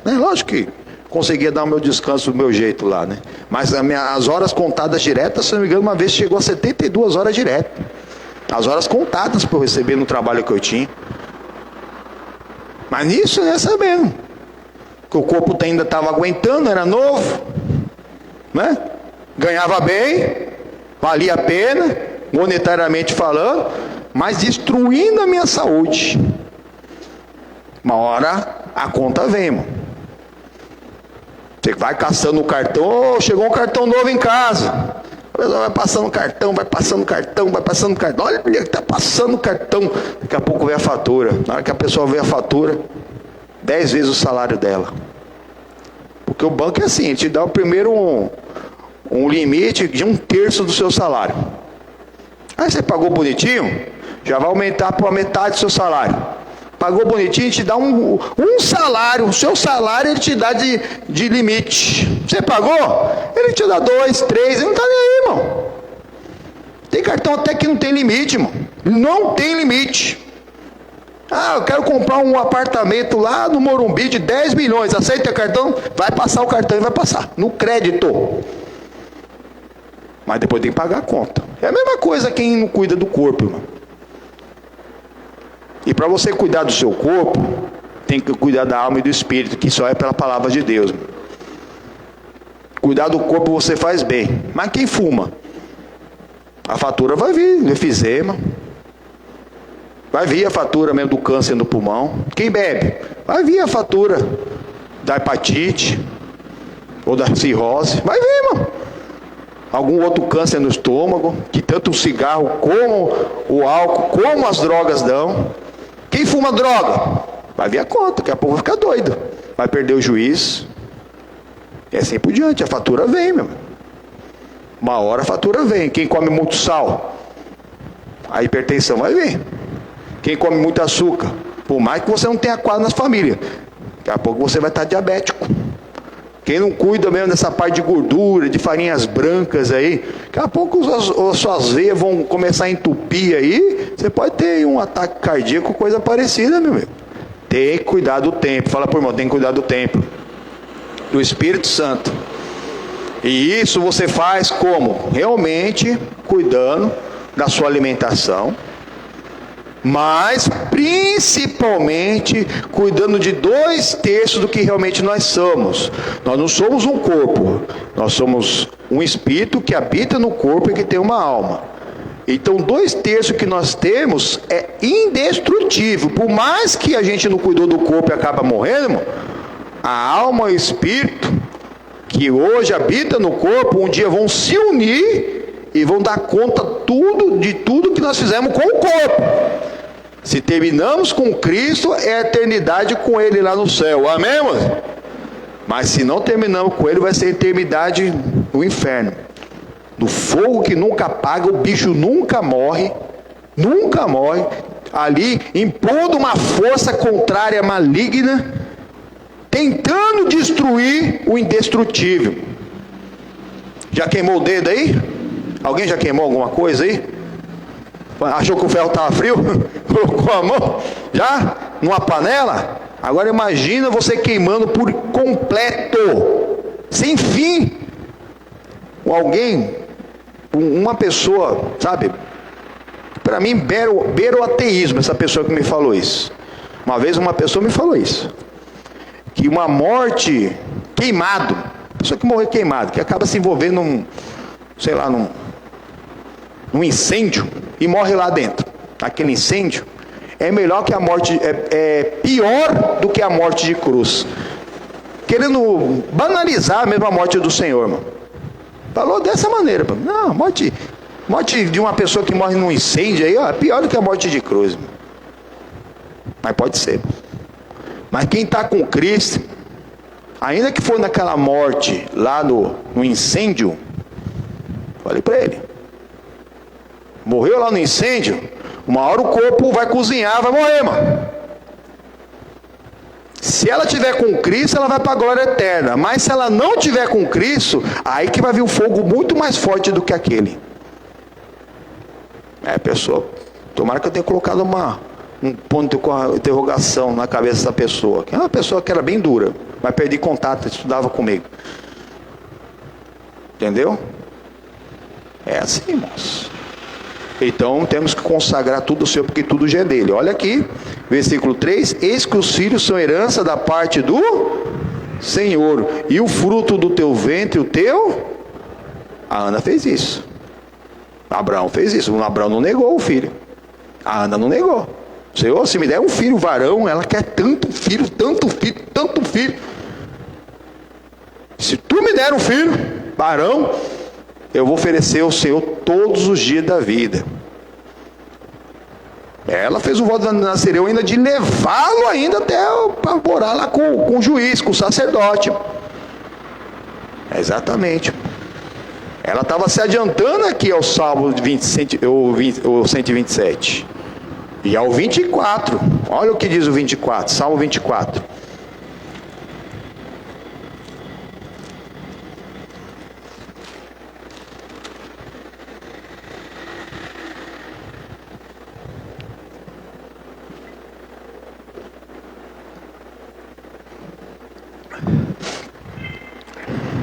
Né? Lógico que conseguia dar o meu descanso do meu jeito lá, né? Mas as horas contadas diretas, se não me engano, uma vez chegou a 72 horas direto. As horas contadas para eu receber no trabalho que eu tinha. Mas nisso eu ia sabendo. Que o corpo ainda estava aguentando, era novo. Né? Ganhava bem, valia a pena, monetariamente falando, mas destruindo a minha saúde. Uma hora a conta vem, irmão. Você vai caçando o cartão, chegou um cartão novo em casa. A pessoa vai passando o cartão, vai passando o cartão, vai passando o cartão. Olha, ele está passando o cartão. Daqui a pouco vem a fatura. Na hora que a pessoa vê a fatura, 10 vezes o salário dela. Porque o banco é assim, ele te dá o primeiro um limite de 1/3 do seu salário. Aí você pagou bonitinho, já vai aumentar para metade do seu salário. Pagou bonitinho, te dá um salário, o seu salário ele te dá de limite. Você pagou? Ele te dá 2, 3, ele não está nem aí, irmão. Tem cartão até que não tem limite, irmão. Não tem limite. Ah, eu quero comprar um apartamento lá no Morumbi de 10 milhões. Aceita cartão? Vai passar o cartão e vai passar. No crédito. Mas depois tem que pagar a conta. É a mesma coisa quem não cuida do corpo, irmão. E para você cuidar do seu corpo, tem que cuidar da alma e do espírito, que só é pela palavra de Deus. Irmão. Cuidar do corpo você faz bem. Mas quem fuma? A fatura vai vir, efizema. Vai vir a fatura mesmo do câncer no pulmão. Quem bebe? Vai vir a fatura da hepatite ou da cirrose. Vai vir, irmão. Algum outro câncer no estômago, que tanto o cigarro como o álcool, como as drogas dão. Quem fuma droga? Vai vir a conta, daqui a pouco vai ficar doido. Vai perder o juízo. E assim por diante, a fatura vem, meu. Uma hora a fatura vem. Quem come muito sal? A hipertensão vai vir. Quem come muito açúcar? Por mais que você não tenha quadro na família, daqui a pouco você vai estar diabético. Quem não cuida mesmo dessa parte de gordura, de farinhas brancas aí, daqui a pouco as suas veias vão começar a entupir aí, você pode ter um ataque cardíaco, coisa parecida, meu amigo. Tem que cuidar do templo. Fala por irmão, tem que cuidar do templo. Do Espírito Santo. E isso você faz como? Realmente cuidando da sua alimentação, mas principalmente cuidando de 2/3 do que realmente nós somos. Nós não somos um corpo, nós somos um espírito que habita no corpo e que tem uma alma. Então 2/3 que nós temos é indestrutível. Por mais que a gente não cuidou do corpo e acaba morrendo, irmão, a alma e o espírito que hoje habita no corpo, um dia vão se unir e vão dar conta de tudo que nós fizemos com o corpo. Se terminamos com Cristo, é a eternidade com Ele lá no céu. Amém, irmãos? Mas se não terminamos com Ele, vai ser a eternidade no inferno. No fogo que nunca apaga, o bicho nunca morre. Nunca morre. Ali, impondo uma força contrária maligna, tentando destruir o indestrutível. Já queimou o dedo aí? Alguém já queimou alguma coisa aí? Achou que o ferro estava frio? Colocou a mão? Já? Numa panela? Agora imagina você queimando por completo, sem fim. Alguém, uma pessoa, sabe? Para mim, beira o ateísmo, essa pessoa que me falou isso. Uma vez uma pessoa me falou isso. Que uma morte queimado, pessoa que morreu queimado, que acaba se envolvendo num incêndio e morre lá dentro. Aquele incêndio é melhor que a morte, é pior do que a morte de cruz. Querendo banalizar mesmo a morte do Senhor, irmão. Falou dessa maneira, irmão. Não, morte de uma pessoa que morre num incêndio aí, ó, é pior do que a morte de cruz, irmão. Mas pode ser. Mas quem está com Cristo, ainda que for naquela morte lá no incêndio, falei para ele, morreu lá no incêndio, uma hora o corpo vai cozinhar, vai morrer, mano. Se ela tiver com Cristo, ela vai para a glória eterna. Mas se ela não tiver com Cristo, aí que vai vir um fogo muito mais forte do que aquele. Pessoa, tomara que eu tenha colocado um ponto de interrogação na cabeça dessa pessoa. Que é uma pessoa que era bem dura, mas perdi contato, estudava comigo. Entendeu? É assim, irmãos. Então temos que consagrar tudo ao Senhor, porque tudo já é dele. Olha aqui, versículo 3: eis que os filhos são herança da parte do Senhor, e o fruto do teu ventre, o teu. A Ana fez isso. Abraão fez isso. O Abraão não negou o filho. A Ana não negou. Senhor, se me der um filho varão, ela quer tanto filho, tanto filho, tanto filho. Se tu me der um filho varão, eu vou oferecer ao Senhor todos os dias da vida. Ela fez o voto de Nazireu ainda de levá-lo ainda até para morar lá com o juiz, com o sacerdote. Exatamente. Ela estava se adiantando aqui ao Salmo 127. E ao 24. Olha o que diz o 24, Salmo 24.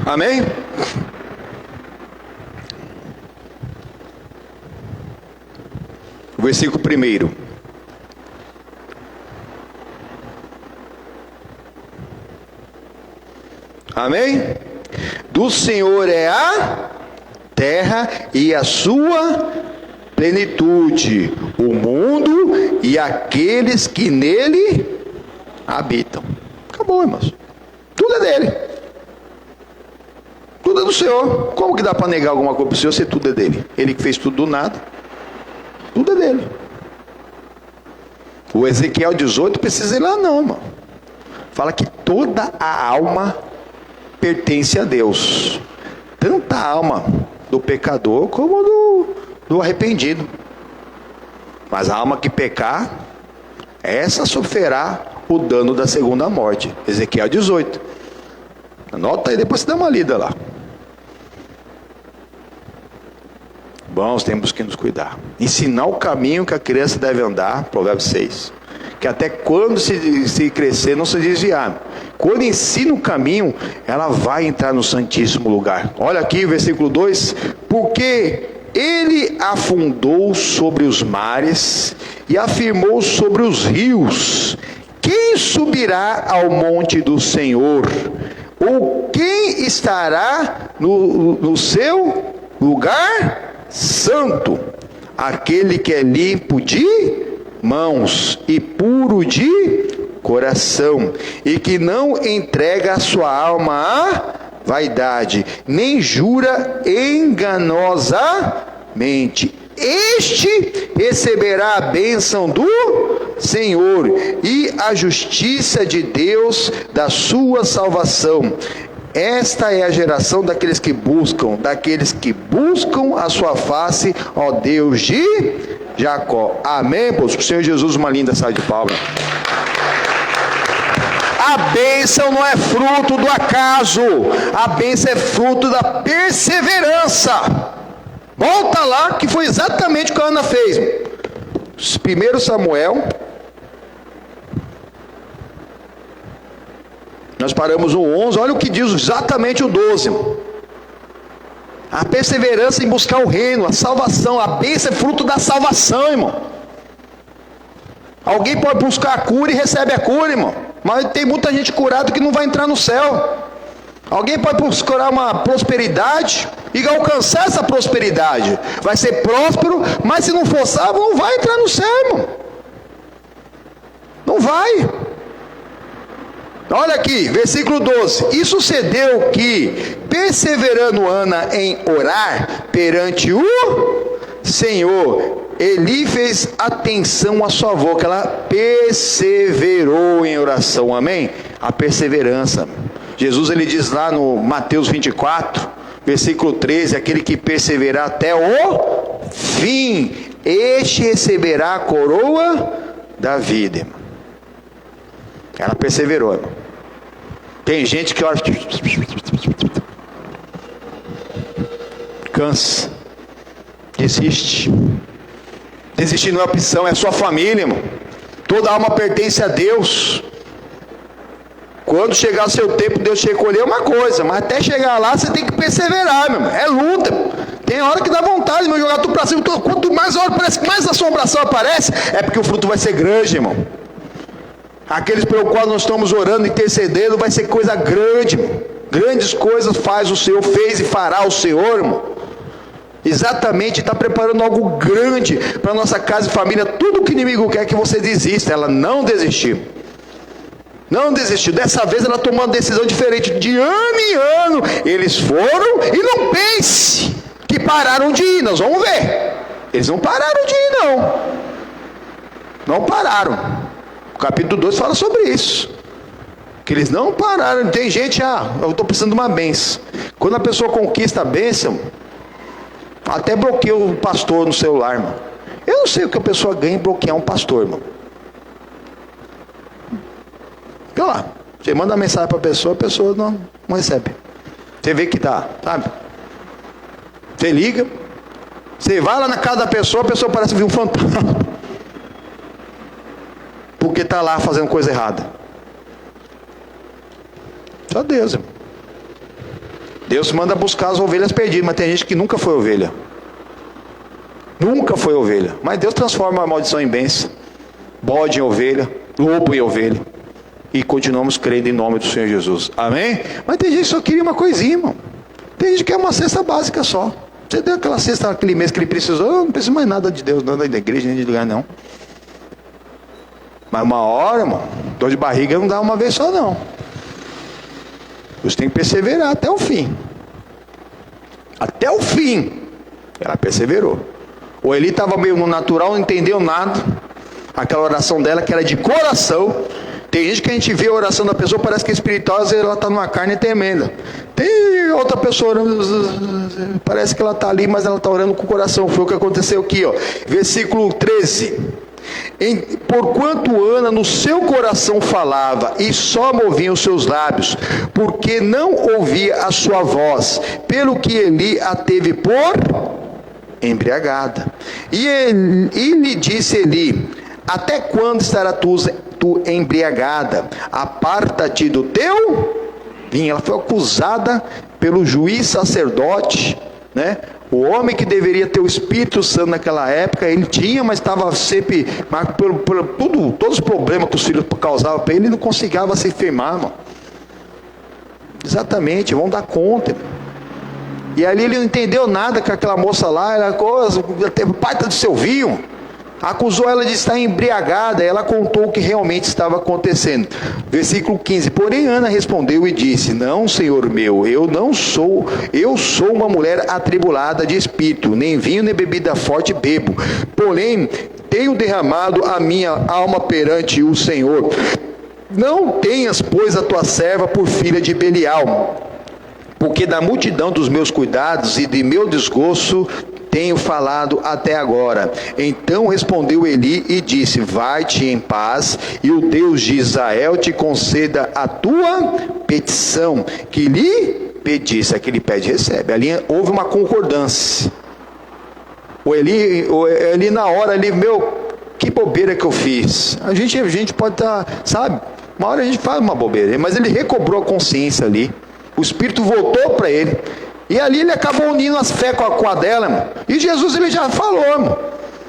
Amém? O versículo 1. Amém? Do Senhor é a terra e a sua plenitude, o mundo e aqueles que nele habitam. Acabou, irmãos. Tudo é dele. Tudo é do Senhor. Como que dá para negar alguma coisa para o Senhor se tudo é dele? Ele que fez tudo do nada. Tudo é dele. O Ezequiel 18 precisa ir lá não, irmão. Fala que toda a alma pertence a Deus. Tanto a alma do pecador como do arrependido. Mas a alma que pecar, essa sofrerá o dano da segunda morte. Ezequiel 18. Anota aí, depois você dá uma lida lá. Bons, temos que nos cuidar. Ensinar o caminho que a criança deve andar, Provérbios 6. Que até quando se crescer, não se desviar. Quando ensina o caminho, ela vai entrar no santíssimo lugar. Olha aqui, versículo 2. Porque ele afundou sobre os mares e afirmou sobre os rios. Quem subirá ao monte do Senhor? Ou quem estará no seu lugar santo? Aquele que é limpo de mãos e puro de coração, e que não entrega a sua alma à vaidade, nem jura enganosamente. Este receberá a bênção do Senhor e a justiça de Deus da sua salvação. Esta é a geração daqueles que buscam a sua face, ó Deus de Jacó. Amém, pois o Senhor Jesus, uma linda salva de palmas. A bênção não é fruto do acaso, a bênção é fruto da perseverança. Volta lá, que foi exatamente o que a Ana fez. 1 Samuel. Nós paramos o 11, olha o que diz exatamente o 12. A perseverança em buscar o reino, a salvação, a bênção é fruto da salvação, irmão. Alguém pode buscar a cura e recebe a cura, irmão. Mas tem muita gente curada que não vai entrar no céu. Alguém pode buscar uma prosperidade e alcançar essa prosperidade. Vai ser próspero, mas se não for salvo, não vai entrar no céu, irmão. Não vai. Olha aqui, versículo 12. E sucedeu que, perseverando Ana em orar perante o Senhor, Eli fez atenção à sua avó, que ela perseverou em oração. Amém? A perseverança. Jesus, ele diz lá no Mateus 24, versículo 13, aquele que perseverar até o fim, este receberá a coroa da vida. Ela perseverou, irmão. Tem gente que ora, cansa, desiste. Desistir não é opção, é sua família, irmão. Toda alma pertence a Deus. Quando chegar o seu tempo, Deus te recolher uma coisa, mas até chegar lá você tem que perseverar, meu irmão. É luta. Tem hora que dá vontade de jogar tudo para cima. Quanto mais hora parece que mais assombração aparece, é porque o fruto vai ser grande, irmão. Aqueles pelo qual nós estamos orando, intercedendo, vai ser coisa grande, irmão. Grandes coisas faz o Senhor, fez e fará o Senhor, irmão. Exatamente, está preparando algo grande para nossa casa e família. Tudo que o inimigo quer que você desista. Ela não desistiu. Não desistiu. Dessa vez ela tomou uma decisão diferente. De ano em ano eles foram, e não pense que pararam de ir. Nós vamos ver. Eles não pararam de ir, não. Não pararam. O capítulo 2 fala sobre isso. Que eles não pararam. Tem gente, eu estou precisando de uma bênção. Quando a pessoa conquista a bênção, até bloqueia o pastor no celular, irmão. Eu não sei o que a pessoa ganha em bloquear um pastor, irmão. Olha lá, você manda uma mensagem para a pessoa não recebe. Você vê que tá, sabe? Você liga, você vai lá na casa da pessoa, a pessoa parece vir um fantasma. Porque está lá fazendo coisa errada. Só Deus, irmão. Deus manda buscar as ovelhas perdidas, mas tem gente que nunca foi ovelha. Nunca foi ovelha. Mas Deus transforma a maldição em bênção. Bode em ovelha, lobo em ovelha. E continuamos crendo em nome do Senhor Jesus. Amém? Mas tem gente que só queria uma coisinha, irmão. Tem gente que quer uma cesta básica só. Você deu aquela cesta naquele mês que ele precisou, eu não preciso mais nada de Deus, nada da igreja, nem de lugar, não. Mas uma hora, irmão, dor de barriga não dá uma vez só, não. Você tem que perseverar até o fim. Até o fim. Ela perseverou. O Eli estava meio no natural, não entendeu nada. Aquela oração dela que era de coração. Tem gente que a gente vê a oração da pessoa, parece que é espiritual, às vezes ela está numa carne tremenda. Tem outra pessoa orando, parece que ela está ali, mas ela está orando com o coração. Foi o que aconteceu aqui, ó. Versículo 13. Porquanto Ana no seu coração falava, e só movia os seus lábios, porque não ouvia a sua voz, pelo que Eli a teve por embriagada. E lhe disse Eli: até quando estará tu embriagada? Aparta-te do teu vinho. Ela foi acusada pelo juiz sacerdote, né? O homem que deveria ter o Espírito Santo naquela época, ele tinha, mas estava sempre marcado por todos os problemas que os filhos causavam para ele, ele não conseguia se firmar, irmão. Exatamente, vão dar conta, irmão. E ali ele não entendeu nada com aquela moça lá, ela teve parte do seu vinho. Acusou ela de estar embriagada. Ela contou o que realmente estava acontecendo. Versículo 15. Porém Ana respondeu e disse: não, senhor meu, eu sou uma mulher atribulada de espírito, nem vinho nem bebida forte bebo, porém tenho derramado a minha alma perante o Senhor. Não tenhas, pois, a tua serva por filha de Belial, porque da multidão dos meus cuidados e de meu desgosto tenho falado até agora. Então respondeu Eli e disse: vai-te em paz, e o Deus de Israel te conceda a tua petição que lhe pedisse. Aqui ele pede, recebe. Ali houve uma concordância. O Eli na hora ali, que bobeira que eu fiz. A gente pode estar, sabe, uma hora a gente faz uma bobeira, mas ele recobrou a consciência ali. O Espírito voltou para ele. E ali ele acabou unindo as fé com a dela, irmão. E Jesus ele já falou, irmão.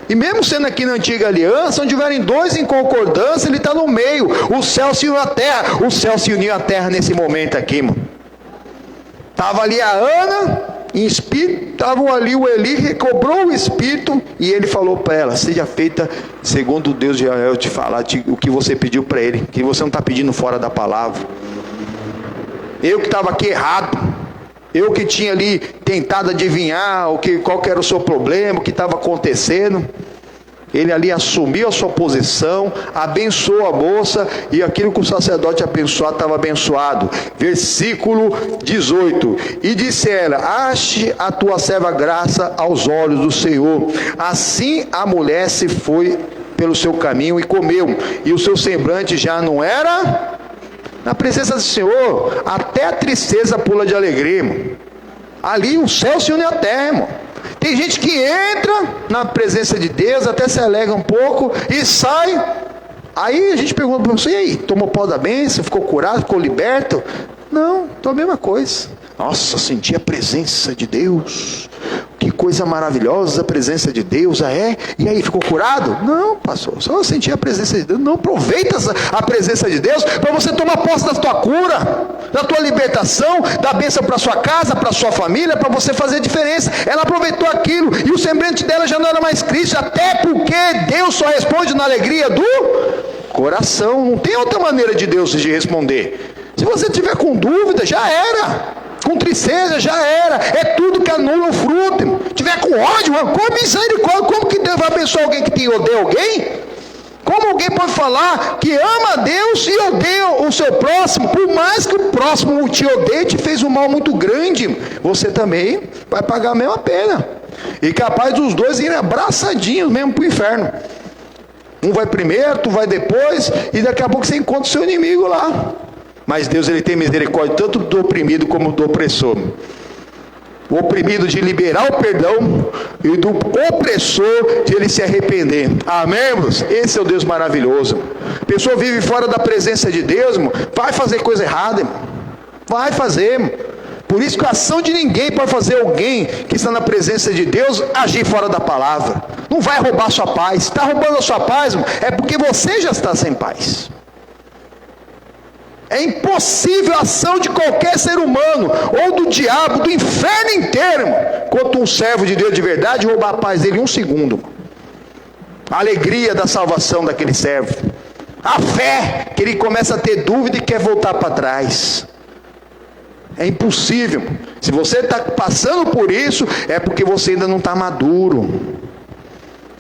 E mesmo sendo aqui na antiga aliança, onde tiverem dois em concordância, ele está no meio. O céu se uniu à terra. O céu se uniu à terra nesse momento aqui, irmão. Estava ali a Ana, em espírito, estavam ali, o Eli recobrou o espírito, e ele falou para ela: seja feita segundo Deus de Israel te falar o que você pediu para ele, que você não está pedindo fora da palavra. Eu que estava aqui errado, eu que tinha ali tentado adivinhar qual que era o seu problema, o que estava acontecendo. Ele ali assumiu a sua posição, abençoou a moça, e aquilo que o sacerdote abençoado estava abençoado. Versículo 18: e disse ela: ache a tua serva graça aos olhos do Senhor. Assim a mulher se foi pelo seu caminho e comeu, e o seu semblante já não era... Na presença do Senhor, até a tristeza pula de alegria, irmão. Ali o céu se une à terra, irmão. Tem gente que entra na presença de Deus, até se alegra um pouco e sai. Aí a gente pergunta para você: e aí, tomou pó da bênção, ficou curado, ficou liberto? Não, estou a mesma coisa. Nossa, senti a presença de Deus. Que coisa maravilhosa a presença de Deus. Ah, é? E aí, ficou curado? Não, pastor, só senti a presença de Deus. Não, aproveita a presença de Deus para você tomar posse da tua cura, da tua libertação, da bênção para sua casa, para sua família, para você fazer diferença. Ela aproveitou aquilo, e o semblante dela já não era mais Cristo, até porque Deus só responde na alegria do coração. Não tem outra maneira de Deus de responder. Se você tiver com dúvida, já era. Com tristeza, já era. É tudo que anula o fruto. Se tiver com ódio, rancor, misericórdia. Como que Deus vai abençoar alguém que odeia alguém? Como alguém pode falar que ama a Deus e odeia o seu próximo? Por mais que o próximo te odeie, te fez um mal muito grande, você também vai pagar a mesma pena. E capaz dos dois irem abraçadinhos mesmo para o inferno. Um vai primeiro, tu vai depois, e daqui a pouco você encontra o seu inimigo lá. Mas Deus, ele tem misericórdia tanto do oprimido como do opressor. O oprimido de liberar o perdão, e do opressor de ele se arrepender. Amém, irmãos? Esse é o Deus maravilhoso. A pessoa vive fora da presença de Deus, irmão, vai fazer coisa errada, irmão. Vai fazer, irmão. Por isso que a ação de ninguém pode fazer alguém que está na presença de Deus agir fora da palavra. Não vai roubar sua paz. Se está roubando a sua paz, irmão, é porque você já está sem paz. É impossível a ação de qualquer ser humano, ou do diabo, do inferno inteiro, irmão, quanto um servo de Deus de verdade, roubar a paz dele em um segundo. Irmão. A alegria da salvação daquele servo. A fé, que ele começa a ter dúvida e quer voltar para trás. É impossível. Se você está passando por isso, é porque você ainda não está maduro.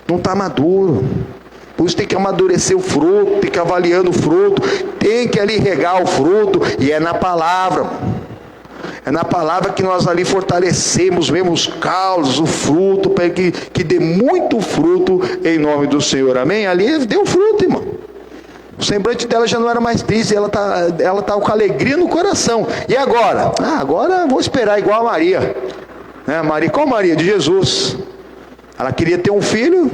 Não está maduro. Por isso tem que amadurecer o fruto, tem que avaliar o fruto, tem que ali regar o fruto, e é na palavra. É na palavra que nós ali fortalecemos mesmo os caules, o fruto, para que dê muito fruto em nome do Senhor. Amém? Ali deu fruto, irmão. O semblante dela já não era mais triste, ela tá com alegria no coração. E agora? Agora vou esperar igual a Maria. Né? Maria, qual Maria? De Jesus. Ela queria ter um filho.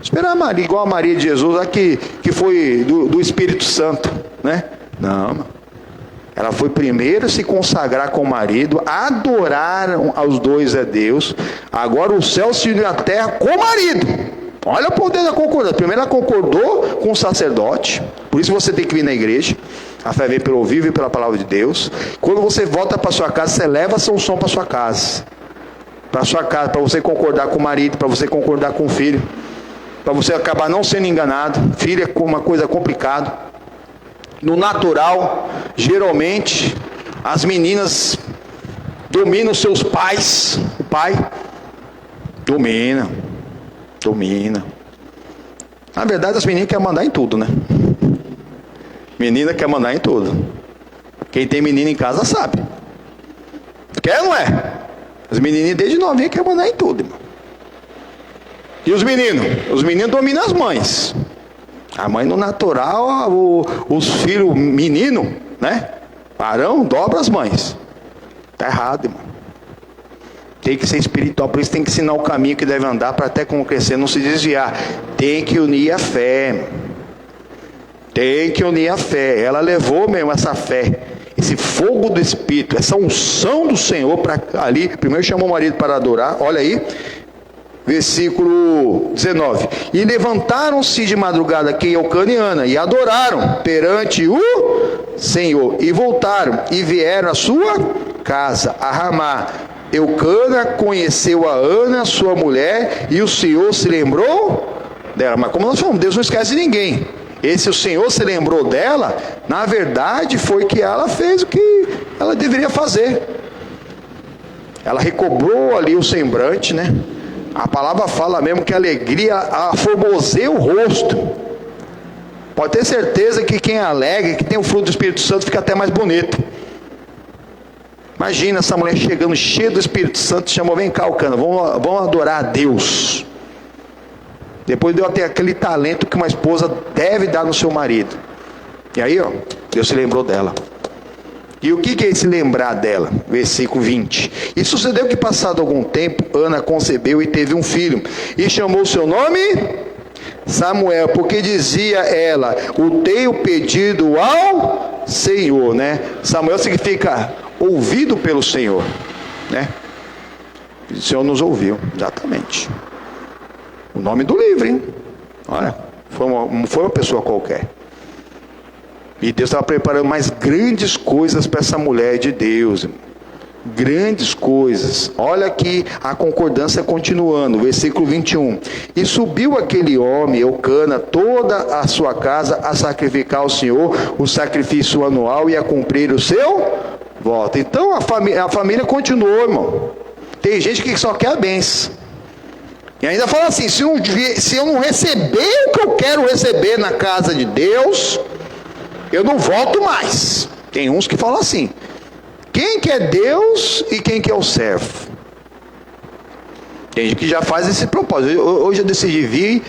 Esperar a Maria, igual a Maria de Jesus, que foi do Espírito Santo, né? Não, ela foi primeiro se consagrar com o marido, adoraram aos dois a Deus, agora o céu se uniu à terra com o marido. Olha o poder da concordância. Primeiro ela concordou com o sacerdote, por isso você tem que vir na igreja. A fé vem pelo ouvir e pela palavra de Deus. Quando você volta para sua casa, você leva seu som para sua casa. Para sua casa, para você concordar com o marido, para você concordar com o filho. Para você acabar não sendo enganado. Filho é uma coisa complicada. No natural, geralmente, as meninas dominam seus pais. O pai domina. Na verdade, as meninas querem mandar em tudo, né? Menina quer mandar em tudo. Quem tem menina em casa sabe. Quer ou não é? As menininhas desde novinha querem mandar em tudo, irmão. E os meninos? Os meninos dominam as mães. A mãe no natural, os filhos menino, né? Varão dobra as mães. Está errado, irmão. Tem que ser espiritual, por isso tem que ensinar o caminho que deve andar, para até como crescer, não se desviar. Tem que unir a fé, irmão. Tem que unir a fé. Ela levou mesmo essa fé, esse fogo do Espírito, essa unção do Senhor para ali. Primeiro chamou o marido para adorar, olha aí. Versículo 19. E levantaram-se de madrugada aqui em Eucana e Ana, e adoraram perante o Senhor, e voltaram, e vieram à sua casa, a Ramá. Eucana conheceu a Ana, sua mulher, e o Senhor se lembrou dela. Mas como nós falamos, Deus não esquece de ninguém. Esse o Senhor se lembrou dela, na verdade foi que ela fez o que ela deveria fazer. Ela recobrou ali o semblante, né? A palavra fala mesmo que a alegria aformoseia o rosto. Pode ter certeza que quem é alegre, que tem o fruto do Espírito Santo, fica até mais bonito. Imagina essa mulher chegando cheia do Espírito Santo, chamou: vem cá, Eucana, vamos adorar a Deus. Depois deu até aquele talento que uma esposa deve dar no seu marido. E aí, ó, Deus se lembrou dela. E o que é esse lembrar dela? Versículo 20. E sucedeu que, passado algum tempo, Ana concebeu e teve um filho. E chamou seu nome Samuel, porque dizia ela: o tenho pedido ao Senhor, né? Samuel significa ouvido pelo Senhor, né? O Senhor nos ouviu, exatamente. O nome do livro, hein? Olha, não foi uma pessoa qualquer. E Deus estava preparando mais grandes coisas para essa mulher de Deus. Grandes coisas. Olha aqui a concordância continuando, versículo 21. E subiu aquele homem, Eucana, toda a sua casa a sacrificar ao Senhor o sacrifício anual e a cumprir o seu voto. Então a família continuou, irmão. Tem gente que só quer a bênção. E ainda fala assim: se eu não receber o que eu quero receber na casa de Deus, eu não volto mais. Tem uns que falam assim: quem que é Deus e quem que é o servo? Tem gente que já faz esse propósito. Hoje eu decidi vir,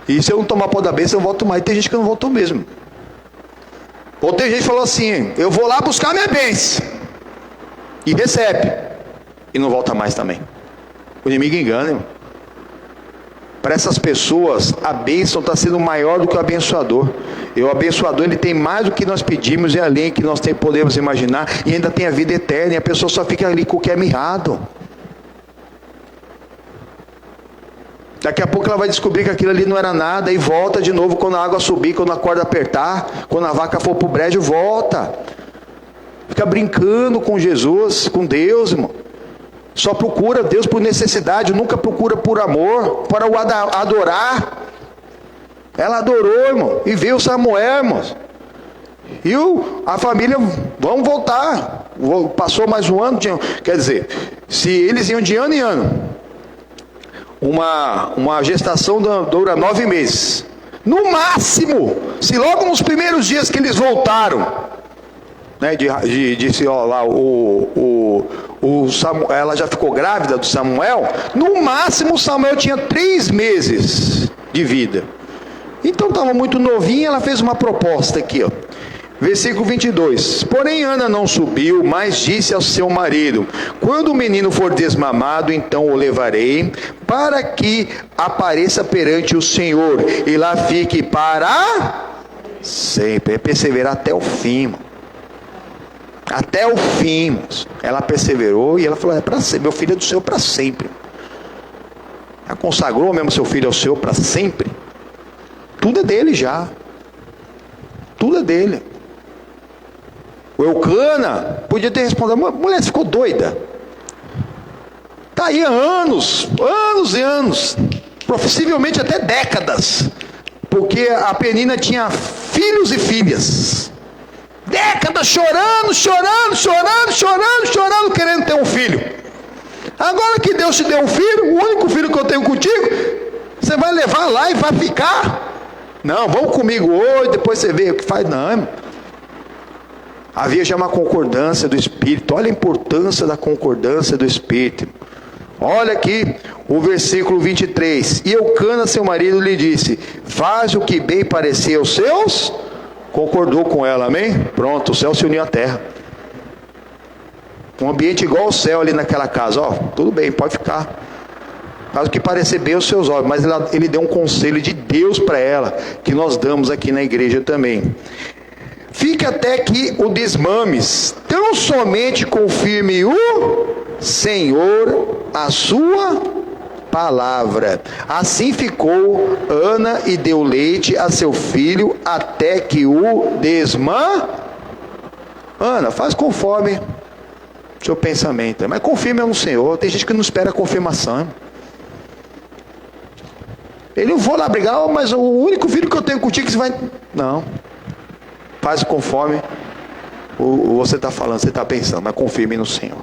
e se eu não tomar pó da bênção, eu volto mais. Tem gente que não voltou mesmo. Ou tem gente que falou assim: eu vou lá buscar minha bênção, e recebe, e não volta mais também. O inimigo engana, irmão. Para essas pessoas, a bênção está sendo maior do que o abençoador. E o abençoador, ele tem mais do que nós pedimos e além que nós podemos imaginar, e ainda tem a vida eterna, e a pessoa só fica ali com o que é mirrado. Daqui a pouco ela vai descobrir que aquilo ali não era nada, e volta de novo quando a água subir, quando a corda apertar, quando a vaca for para o brejo, volta. Fica brincando com Jesus, com Deus, irmão. Só procura Deus por necessidade, nunca procura por amor, para o adorar. Ela adorou, irmão, e veio Samuel, irmãos. E a família, vamos voltar. Passou mais um ano, quer dizer, se eles iam de ano em ano, uma gestação dura 9 meses. No máximo, se logo nos primeiros dias que eles voltaram, né, disse ó, lá, ela já ficou grávida do Samuel, no máximo Samuel tinha 3 meses de vida. Então estava muito novinha, ela fez uma proposta aqui, ó. Versículo 22. Porém Ana não subiu, mas disse ao seu marido: quando o menino for desmamado, então o levarei, para que apareça perante o Senhor, e lá fique para sempre. É perseverar até o fim, irmão. Até o fim, irmãos. Ela perseverou e ela falou: é para ser, meu filho é do Senhor para sempre. Ela consagrou mesmo seu filho ao Senhor para sempre. Tudo é dele já. Tudo é dele. O Eucana podia ter respondido: mulher, você ficou doida? Está aí há anos e anos, possivelmente até décadas, porque a Penina tinha filhos e filhas. Décadas chorando, querendo ter um filho. Agora que Deus te deu um filho, o único filho que eu tenho contigo, você vai levar lá e vai ficar? Não, vamos comigo hoje, depois você vê o que faz. Não, irmão. Havia já uma concordância do Espírito. Olha a importância da concordância do Espírito. Olha aqui o versículo 23. E Eucana, seu marido, lhe disse: faz o que bem parecer aos seus. Concordou com ela, amém? Pronto, o céu se uniu à terra. Um ambiente igual ao céu ali naquela casa. Ó, tudo bem, pode ficar. Faz o que parecer bem aos seus olhos. Mas ele deu um conselho de Deus para ela, que nós damos aqui na igreja também. Fique até que o desmames, tão somente confirme o Senhor a sua palavra. Assim ficou Ana e deu leite a seu filho até que o Ana, faz conforme seu pensamento. Mas confirme no Senhor. Tem gente que não espera a confirmação. Ele não vou lá brigar, mas o único filho que eu tenho contigo que você vai... Não. Faz conforme você está falando, você está pensando, mas confirme no Senhor.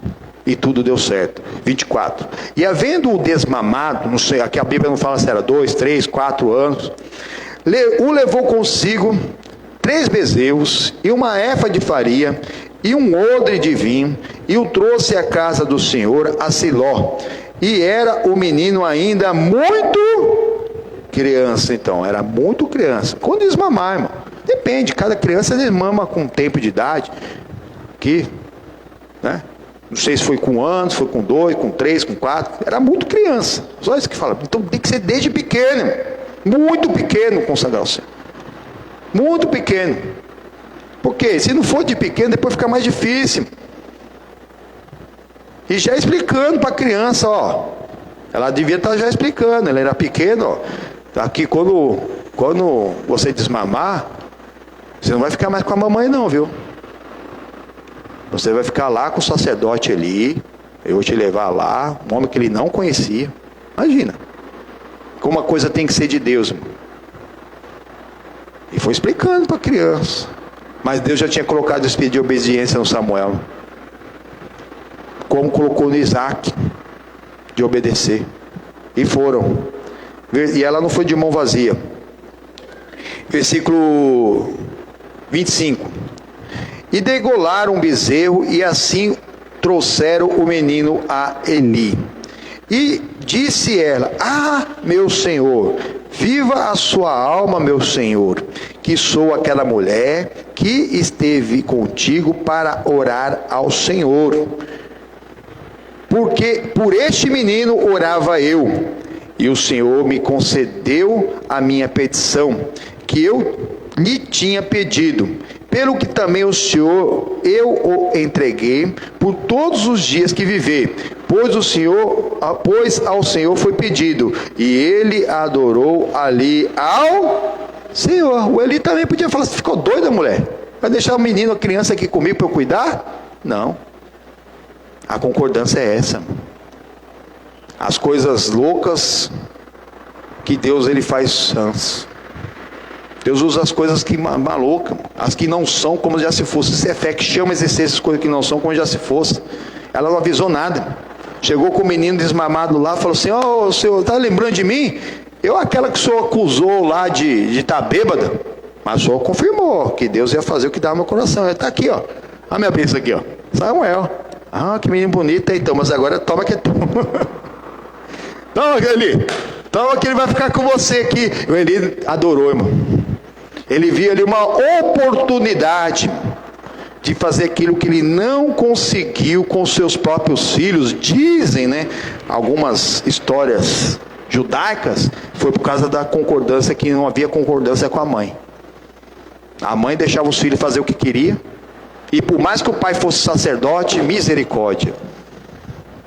E tudo deu certo. 24. E havendo-o desmamado, não sei, aqui a Bíblia não fala se era 2, 3, 4 anos, o levou consigo 3 bezerros e uma efa de farinha e um odre de vinho, e o trouxe à casa do Senhor a Siló. E era o menino ainda muito criança. Então, era muito criança. Quando desmamar, irmão, depende, cada criança desmama com tempo de idade, que, né? Não sei se foi com anos, foi com 2, com 3, com 4. Era muito criança. Só isso que fala. Então tem que ser desde pequeno. Muito pequeno consagrar o Senhor. Muito pequeno. Porque se não for de pequeno, depois fica mais difícil. E já explicando para a criança, ó. Ela devia estar já explicando. Ela era pequena, ó. Aqui quando você desmamar, você não vai ficar mais com a mamãe não, viu? Você vai ficar lá com o sacerdote ali. Eu vou te levar lá. Um homem que ele não conhecia. Imagina. Como a coisa tem que ser de Deus, irmão. E foi explicando para a criança. Mas Deus já tinha colocado o espírito de obediência no Samuel. Como colocou no Isaac. De obedecer. E foram. E ela não foi de mão vazia. Versículo 25. E degolaram um bezerro, e assim trouxeram o menino a Eli. E disse ela: ah, meu senhor, viva a sua alma, meu senhor, que sou aquela mulher que esteve contigo para orar ao Senhor. Porque por este menino orava eu, e o Senhor me concedeu a minha petição, que eu lhe tinha pedido. Pelo que também o Senhor, eu o entreguei por todos os dias que viver, pois ao Senhor foi pedido, e ele adorou ali ao Senhor. O Eli também podia falar: você ficou doida, mulher? Vai deixar o menino, a criança aqui comigo para eu cuidar? Não. A concordância é essa. As coisas loucas que Deus ele faz sãs. Deus usa as coisas que malucas, as que não são como já se fosse. Isso é fé que chama a exercer essas coisas que não são como já se fosse. Ela não avisou nada. Chegou com o menino desmamado lá, falou assim: ô, senhor, está lembrando de mim? Eu, aquela que o senhor acusou lá de estar bêbada. Mas o senhor confirmou que Deus ia fazer o que dá no meu coração. Ele está aqui, ó. A minha bênção aqui, ó. Samuel. Ah, que menino bonito, então. Mas agora toma que é tu. Toma, Eli. Toma que ele vai ficar com você aqui. O Eli adorou, irmão. Ele viu ali uma oportunidade de fazer aquilo que ele não conseguiu com seus próprios filhos. Dizem, né, algumas histórias judaicas, foi por causa da concordância, que não havia concordância com a mãe. A mãe deixava os filhos fazer o que queria, e por mais que o pai fosse sacerdote, misericórdia.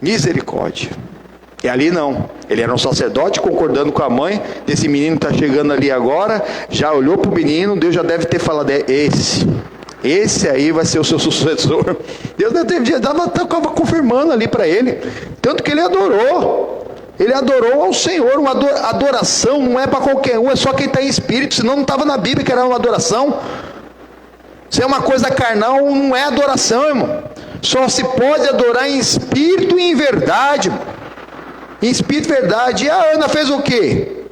Misericórdia. E ali não, ele era um sacerdote concordando com a mãe, desse menino que está chegando ali agora, já olhou para o menino, Deus já deve ter falado: esse aí vai ser o seu sucessor. Deus estava confirmando ali para ele, tanto que ele adorou ao Senhor. Uma adoração não é para qualquer um, é só quem está em espírito, senão não estava na Bíblia que era uma adoração. Se é uma coisa carnal, não é adoração, irmão. Só se pode adorar em espírito e em verdade, irmão. Em espírito e verdade. E a Ana fez o quê?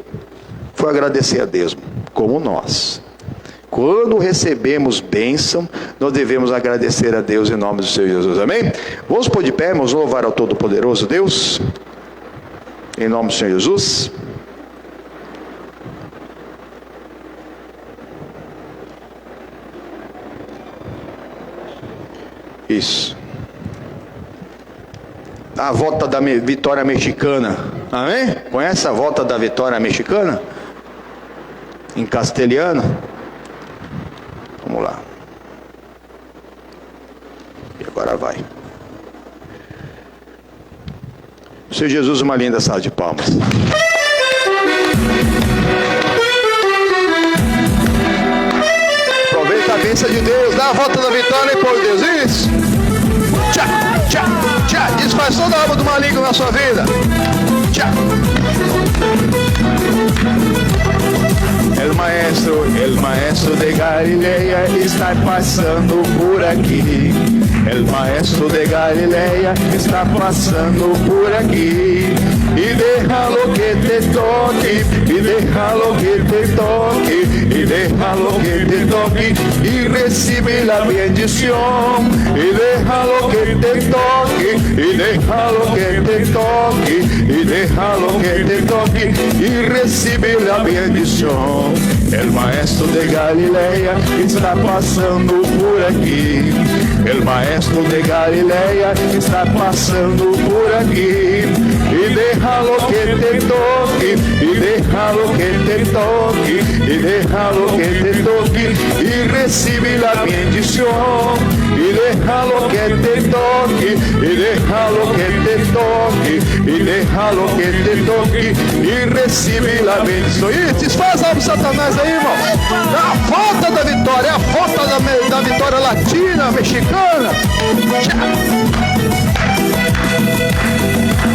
Foi agradecer a Deus, como nós. Quando recebemos bênção, nós devemos agradecer a Deus em nome do Senhor Jesus. Amém? Vamos pôr de pé, vamos louvar ao Todo-Poderoso Deus. Em nome do Senhor Jesus. Isso. A volta da vitória mexicana. Amém? Conhece a volta da vitória mexicana? Em castelhano? Vamos lá. E agora vai. Senhor Jesus, uma linda salva de palmas. Aproveita a bênção de Deus. Dá a volta da vitória, povo de Deus. Isso. Tchau, tchau. Tchá, desfaz toda a obra do maligno na sua vida. Tchá. El maestro de Galileia está passando por aqui. El maestro de Galileia está passando por aqui. E déjalo que te toque, e déjalo que te toque, e déjalo que te toque, e recibe la bendición. E déjalo que te toque, e déjalo que te toque, e déjalo que te toque, e recibe la bendición. El maestro de Galileia está passando por aqui. El maestro de Galileia está passando por aqui. E déjalo que te toque, e déjalo que te toque, e déjalo que te toque, e recibe la bendición. E déjalo que te toque, e déjalo que te toque, e déjalo que te toque, e recibe la bendición. E desfaz algo Satanás aí, irmão. A falta da vitória, a falta da vitória latina, mexicana.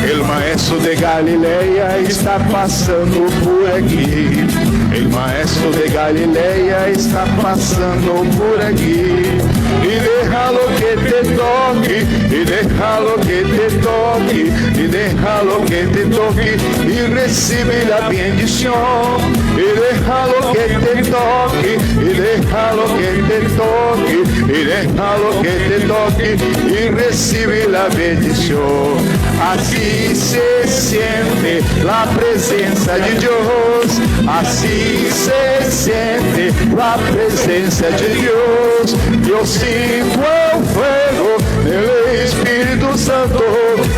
El maestro de Galileia está passando por aqui. El maestro de Galileia está passando por aqui. E déjalo que te toque, e déjalo que te toque, e déjalo que te toque, e recibe la bendición. E déjalo que te toque, e déjalo que te toque, e déjalo que te toque, e recibe la bendición. Así se siente la presencia de Dios, así se siente la presencia de Dios. Yo siento el fuego del Espíritu Santo,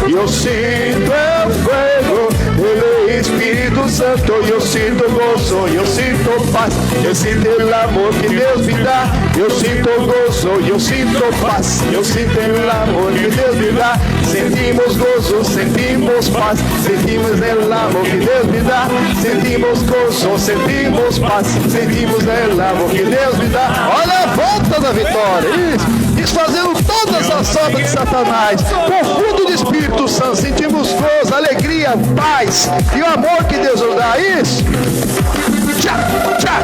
yo siento el fuego del Espíritu Santo, yo siento gozo, yo siento paz, yo siento el amor que Dios me da, yo siento gozo, yo siento paz, yo siento el amor que Dios me da. Sentimos gozo, sentimos paz, sentimos el amor que Deus me dá. Sentimos gozo, sentimos paz, sentimos el amor que Deus me dá. Olha a volta da vitória, isso, desfazendo todas as obras de Satanás, confundo do Espírito Santo, sentimos gozo, alegria, paz e o amor que Deus nos dá, isso. Tchá, tchá.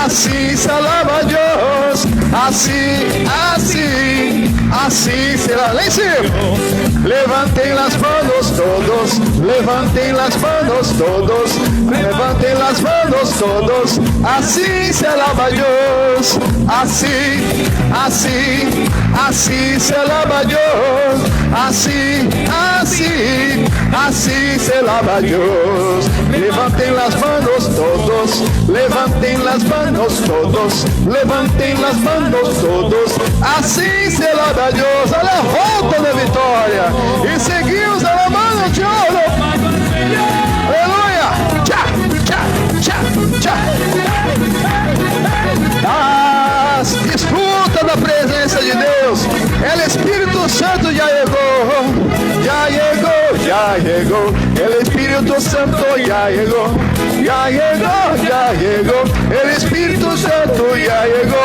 Assim se alaba Deus, assim será. Lá em cima. Levantem as manos todos, levantem as manos todos, levantem as manos todos. Assim se alaba Deus, assim se alaba Deus, assim se alaba Deus. Levantem as manos todos, levantem as manos todos, levantem as manos todos. Assim se alaba Deus. Olha a volta da vitória. E seguimos alabando de ouro. Aleluia. Tchá, tchá, tchá, tchá. Desfruta da presença de Deus. O Espírito Santo já chegou. Já chegou, já chegou. O Espírito Santo já chegou. Já chegou, já chegou. O Espírito Santo já chegou.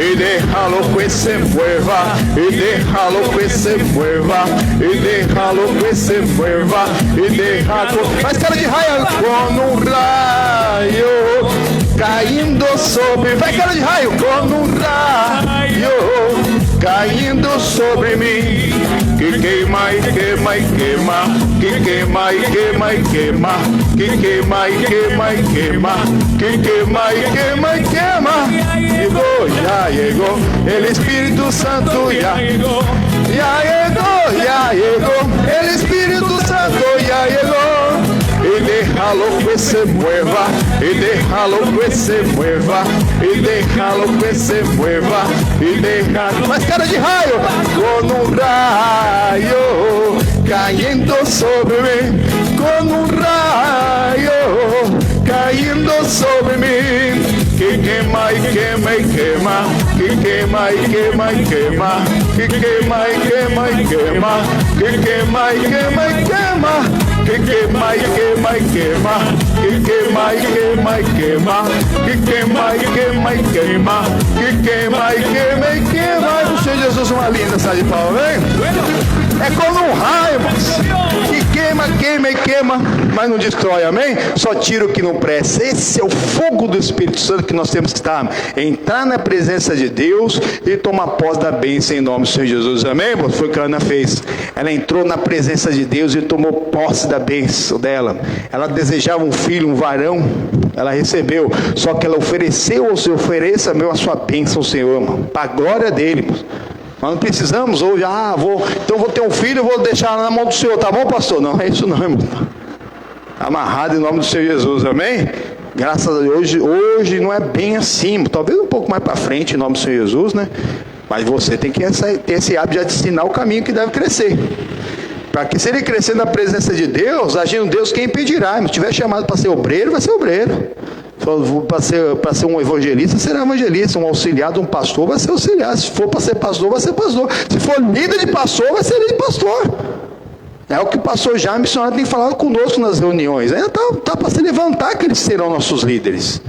Y déjalo que se mueva, y déjalo que se mueva, y déjalo que se mueva, y déjalo. Faz cara de raio como raio caindo sobre. Faz cara de raio como raio caindo sobre mim. Que queima e queima e queima, que queima e queima e queima, que queima e queima e queima, que queima e queima e queima. Chegou, já chegou, o Espírito Santo já chegou, já chegou, já chegou, o Espírito Santo já chegou. Y déjalo que se mueva, y déjalo que se mueva, y déjalo que se mueva, y déjalo. Mas cara de raio, com raio caindo sobre mim, com raio caindo sobre mim, que queima e queima e queima, que queima e queima e queima, que queima e queima e queima, que queima e queima e queima, que queima e queima e queima, que queima e queima e queima, que queima e queima e queima, que queima e queima e queima. Ai, o Senhor Jesus, uma linda salva de palmas, vem? É como um raio, irmãos, que queima, queima e queima, mas não destrói, amém? Só tira o que não presta. Esse é o fogo do Espírito Santo que nós temos que estar, entrar na presença de Deus e tomar posse da bênção em nome do Senhor Jesus, amém? Foi o que a Ana fez. Ela entrou na presença de Deus e tomou posse da bênção dela. Ela desejava um filho, um varão, ela recebeu, só que ela ofereceu ao Senhor, ofereça a sua bênção ao Senhor, irmão, para a glória dele, irmão. Nós não precisamos hoje, então vou ter um filho, vou deixar na mão do Senhor, tá bom, pastor? Não, é isso não, irmão. Amarrado em nome do Senhor Jesus, amém? Graças a Deus, hoje não é bem assim, talvez um pouco mais para frente em nome do Senhor Jesus, né? Mas você tem que ter esse hábito de ensinar o caminho que deve crescer. Para que se ele crescer na presença de Deus, agindo Deus, quem impedirá? Se estiver chamado para ser obreiro, vai ser obreiro. Para ser um evangelista, será evangelista. Um auxiliar de um pastor, vai ser auxiliar. Se for para ser pastor, vai ser pastor. Se for líder de pastor, vai ser líder de pastor. É o que o pastor Jaime missionário tem falado conosco nas reuniões. Está para se levantar que eles serão nossos líderes,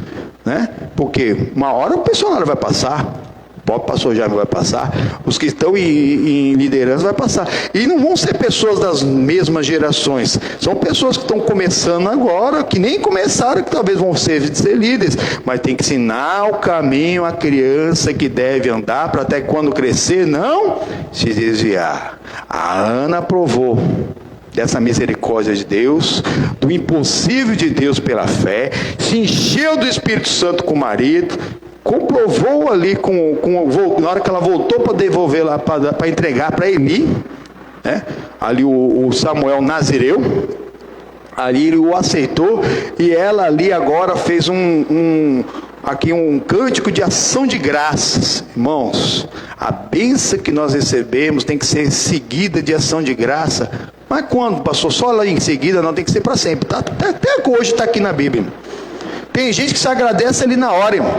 né? Porque uma hora o missionário vai passar, o próprio pastor Jaime vai passar, os que estão em liderança vai passar. E não vão ser pessoas das mesmas gerações. São pessoas que estão começando agora, que nem começaram, que talvez vão ser líderes, mas tem que ensinar o caminho à criança que deve andar, para até quando crescer não se desviar. A Ana provou dessa misericórdia de Deus, do impossível de Deus pela fé, se encheu do Espírito Santo com o marido, comprovou ali, na hora que ela voltou para devolver lá, para entregar para Eli, né? Ali o Samuel Nazireu, ali ele o aceitou, e ela ali agora fez aqui um cântico de ação de graças. Irmãos, a bênção que nós recebemos tem que ser seguida de ação de graça. Mas quando, pastor? Só lá em seguida? Não, tem que ser para sempre. Até hoje está aqui na Bíblia. Tem gente que se agradece ali na hora, irmão.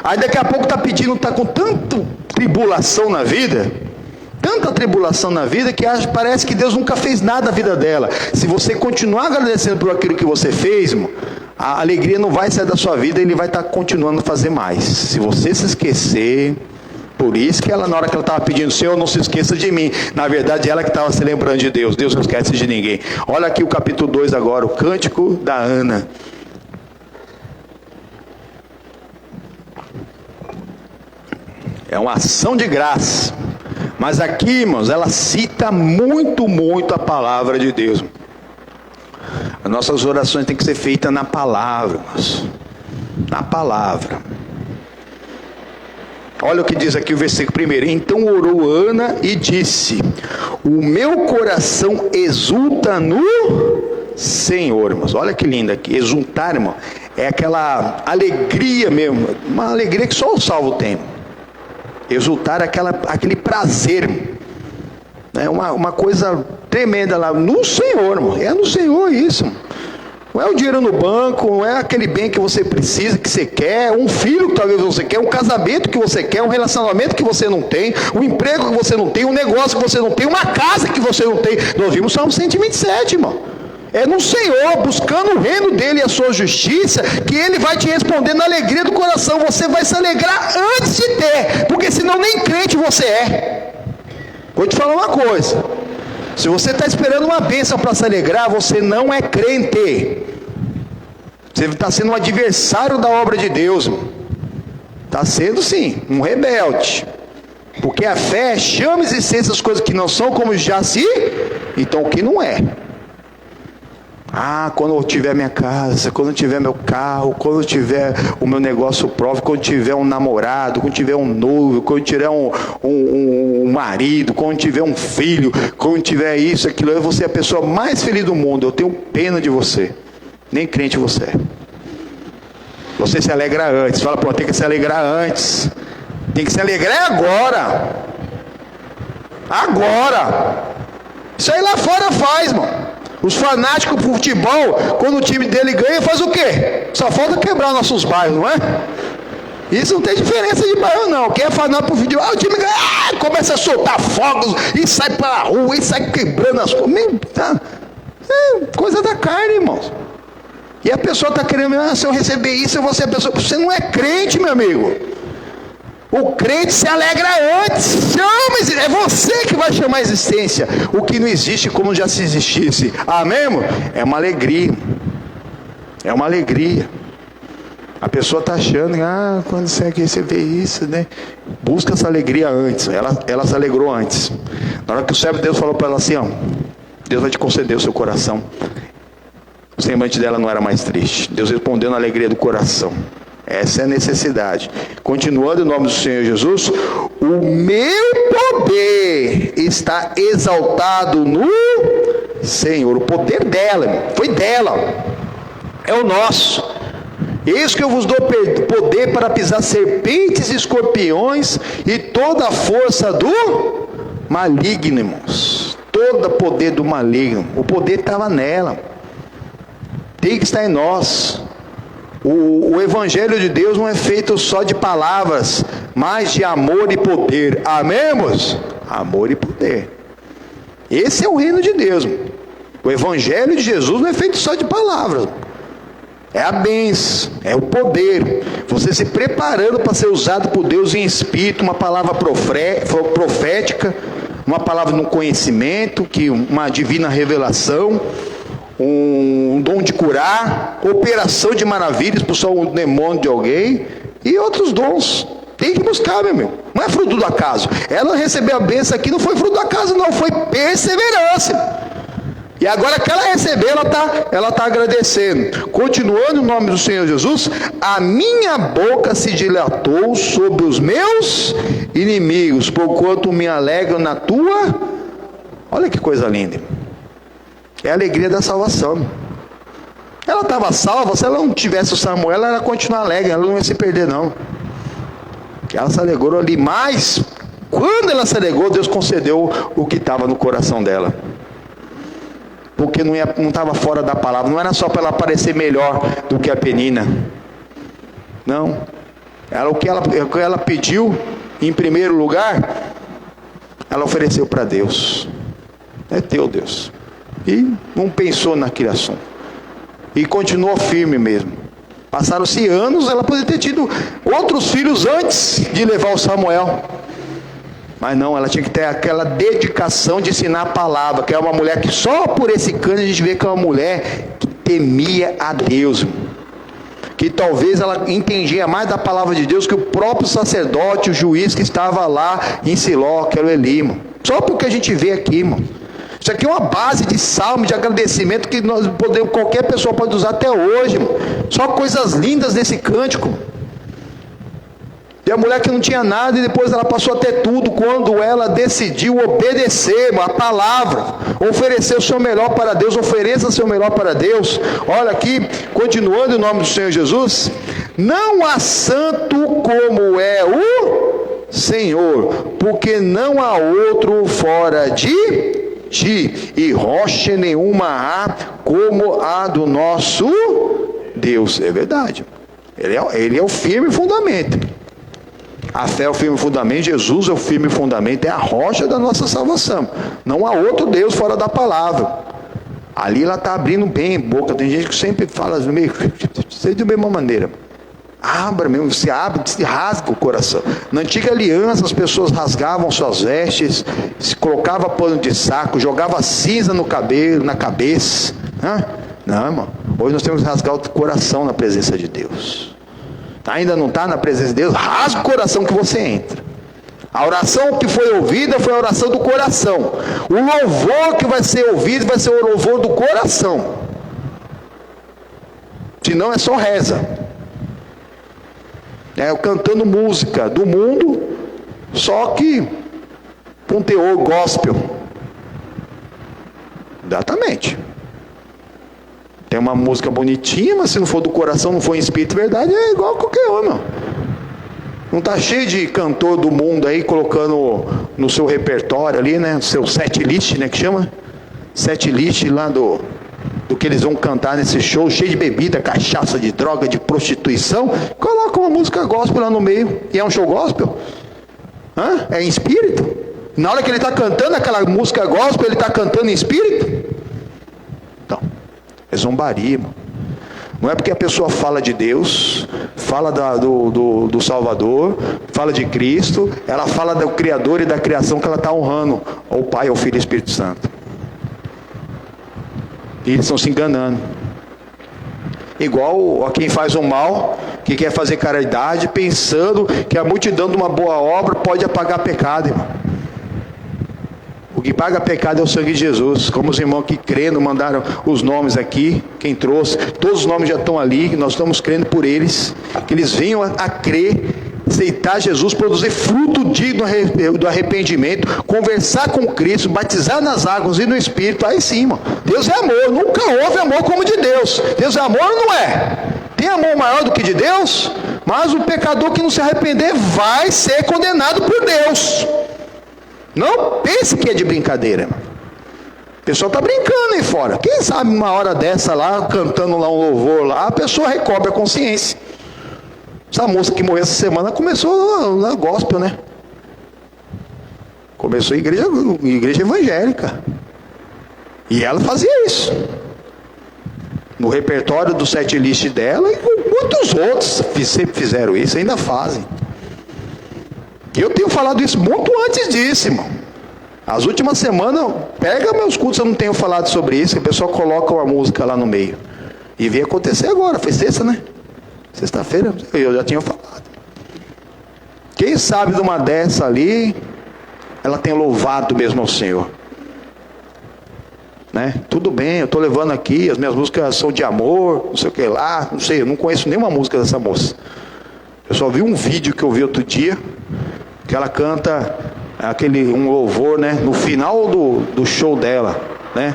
Aí daqui a pouco está pedindo, está com tanta tribulação na vida, que parece que Deus nunca fez nada na vida dela. Se você continuar agradecendo por aquilo que você fez, irmão, a alegria não vai sair da sua vida, ele vai estar continuando a fazer mais. Se você se esquecer, por isso que ela, na hora que ela estava pedindo, Senhor, não se esqueça de mim, na verdade ela que estava se lembrando de Deus. Deus não esquece de ninguém. Olha aqui o capítulo 2 agora, o cântico da Ana. É uma ação de graça. Mas aqui, irmãos, ela cita muito, muito a palavra de Deus. As nossas orações têm que ser feitas na palavra, irmãos. Na palavra. Olha o que diz aqui o versículo 1. Então orou Ana e disse: o meu coração exulta no Senhor, irmãos. Olha que lindo aqui. Exultar, irmão, é aquela alegria mesmo. Uma alegria que só o salvo tem. Exultar é aquele prazer, é uma coisa tremenda lá no Senhor, irmão. É no Senhor isso, irmão. Não é o dinheiro no banco, não é aquele bem que você precisa, que você quer, um filho que talvez você quer, um casamento que você quer, um relacionamento que você não tem, um emprego que você não tem, um negócio que você não tem, uma casa que você não tem. Nós vimos o Salmo 127, irmão. É no Senhor, buscando o reino dele e a sua justiça, que ele vai te responder na alegria do coração. Você vai se alegrar antes de ter, porque senão nem crente você é. Vou te falar uma coisa: se você está esperando uma bênção para se alegrar, você não é crente. Você está sendo um adversário da obra de Deus. Está sendo sim, um rebelde. Porque a fé chama a existência as coisas que não são como já se, então o que não é. Quando eu tiver minha casa, quando eu tiver meu carro, quando eu tiver o meu negócio próprio, quando eu tiver um namorado, quando eu tiver um noivo, quando eu tiver um marido, quando eu tiver um filho, quando eu tiver isso, aquilo, eu vou ser a pessoa mais feliz do mundo. Eu tenho pena de você. Nem crente você é. Você se alegra antes. Fala, pô, tem que se alegrar antes. Tem que se alegrar agora. Agora. Isso aí lá fora faz, mano. Os fanáticos pro futebol, quando o time dele ganha, faz o quê? Só falta quebrar nossos bairros, não é? Isso não tem diferença de bairro, não. Quem é fanático pro vídeo, o time ganha, começa a soltar fogos e sai para a rua e sai quebrando as coisas. Tá? É coisa da carne, irmãos. E a pessoa está querendo, se eu receber isso, eu vou ser a pessoa. Você não é crente, meu amigo. O crente se alegra antes. Chama, é você que vai chamar a existência o que não existe como já se existisse. Amém, irmão? É uma alegria. É uma alegria. A pessoa está achando, quando você receber isso, né? Busca essa alegria antes. Ela se alegrou antes. Na hora que o servo de Deus falou para ela assim, Deus vai te conceder o seu coração. O semblante dela não era mais triste. Deus respondeu na alegria do coração. Essa é a necessidade. Continuando em nome do Senhor Jesus, o meu poder está exaltado no Senhor. O poder dela, foi dela, é o nosso. Eis que eu vos dou poder para pisar serpentes e escorpiões e toda a força do maligno, irmãos. Todo o poder do maligno. O poder estava nela. Tem que estar em nós. O Evangelho de Deus não é feito só de palavras, mas de amor e poder. Amém, irmãos? Amor e poder. Esse é o reino de Deus. O Evangelho de Jesus não é feito só de palavras. É a bênção, é o poder. Você se preparando para ser usado por Deus em espírito, uma palavra profética, uma palavra no conhecimento, uma divina revelação, um dom de curar, operação de maravilhas, expulsar um demônio de alguém e outros dons. Tem que buscar, meu amigo. Não é fruto do acaso. Ela recebeu a bênção aqui, não foi fruto do acaso, não, foi perseverança. E agora que ela recebeu, ela tá agradecendo. Continuando em nome do Senhor Jesus, a minha boca se dilatou sobre os meus inimigos, porquanto me alegro na tua. Olha que coisa linda. É a alegria da salvação. Ela estava salva, se ela não tivesse o Samuel, ela ia continuar alegre, ela não ia se perder, não. Ela se alegrou ali, mas quando ela se alegrou, Deus concedeu o que estava no coração dela. Porque não estava fora da palavra, não era só para ela parecer melhor do que a Penina. Não. O que ela pediu, em primeiro lugar, ela ofereceu para Deus. É teu, Deus. E não pensou naquele assunto. E continuou firme mesmo. Passaram-se anos, ela poderia ter tido outros filhos antes de levar o Samuel. Mas não, ela tinha que ter aquela dedicação de ensinar a palavra, que é uma mulher que só por esse canto a gente vê que é uma mulher que temia a Deus, que talvez ela entendia mais da palavra de Deus que o próprio sacerdote, o juiz que estava lá em Siló, que era o Eli, só porque a gente vê aqui, irmão. Isso aqui é uma base de salmo, de agradecimento que qualquer pessoa pode usar até hoje, irmão. Só coisas lindas nesse cântico. E a mulher que não tinha nada e depois ela passou a ter tudo quando ela decidiu obedecer a palavra, oferecer o seu melhor para Deus. Ofereça o seu melhor para Deus. Olha aqui, continuando em nome do Senhor Jesus, não há santo como é o Senhor, porque não há outro fora de ti, e rocha nenhuma há como a do nosso Deus. É verdade, ele é o firme fundamento. A fé é o firme fundamento, Jesus é o firme fundamento, é a rocha da nossa salvação. Não há outro Deus fora da palavra. Ali ela está abrindo bem a boca. Tem gente que sempre fala meio da mesma maneira. Abra mesmo, se abre, se rasga o coração. Na antiga aliança as pessoas rasgavam suas vestes, se colocava pano de saco, jogava cinza no cabelo, na cabeça. Não, irmão. Hoje nós temos que rasgar o coração na presença de Deus. Ainda não está na presença de Deus? Rasga o coração que você entra. A oração que foi ouvida foi a oração do coração. O louvor que vai ser ouvido vai ser o louvor do coração. Senão é só reza. Cantando música do mundo, só que com teor gospel. Exatamente. Tem uma música bonitinha, mas se não for do coração, não for em espírito e verdade, é igual a qualquer um, meu. Não está cheio de cantor do mundo aí, colocando no seu repertório ali, né? No seu set list, né? Que chama? Set list lá do que eles vão cantar nesse show, cheio de bebida, cachaça, de droga, de prostituição. Coloca uma música gospel lá no meio, e é um show gospel? É em espírito? Na hora que ele está cantando aquela música gospel, ele está cantando em espírito? Então, é zombaria, irmão. Não é porque a pessoa fala de Deus, fala do Salvador, fala de Cristo, ela fala do Criador e da criação, que ela está honrando ao Pai, ao Filho e ao Espírito Santo. E eles estão se enganando. Igual a quem faz o mal, que quer fazer caridade, pensando que a multidão de uma boa obra pode apagar pecado, irmão. O que paga pecado é o sangue de Jesus. Como os irmãos que crendo mandaram os nomes aqui, quem trouxe, todos os nomes já estão ali, nós estamos crendo por eles, que eles venham a crer, aceitar Jesus, produzir fruto digno do arrependimento, conversar com Cristo, batizar nas águas e no Espírito. Aí sim, irmão. Deus é amor, nunca houve amor como de Deus. Deus é amor ou não é? Tem amor maior do que de Deus? Mas o pecador que não se arrepender vai ser condenado por Deus. Não pense que é de brincadeira, irmão. O pessoal está brincando aí fora. Quem sabe uma hora dessa lá, cantando lá um louvor lá, a pessoa recobre a consciência. Essa moça que morreu essa semana começou na gospel, né? Começou igreja evangélica. E ela fazia isso. No repertório do setlist dela, e muitos outros sempre fizeram isso, ainda fazem. Eu tenho falado isso muito antes disso, irmão. As últimas semanas, pega meus cultos, eu não tenho falado sobre isso, que o pessoal coloca uma música lá no meio. E veio acontecer agora, foi sexta, né? Sexta-feira, eu já tinha falado. Quem sabe de uma dessa ali, ela tem louvado mesmo ao Senhor. Né? Tudo bem, eu estou levando aqui, as minhas músicas são de amor, não sei o que lá, não sei, eu não conheço nenhuma música dessa moça. Eu só vi um vídeo que eu vi outro dia, que ela canta um louvor, né, no final do show dela, né,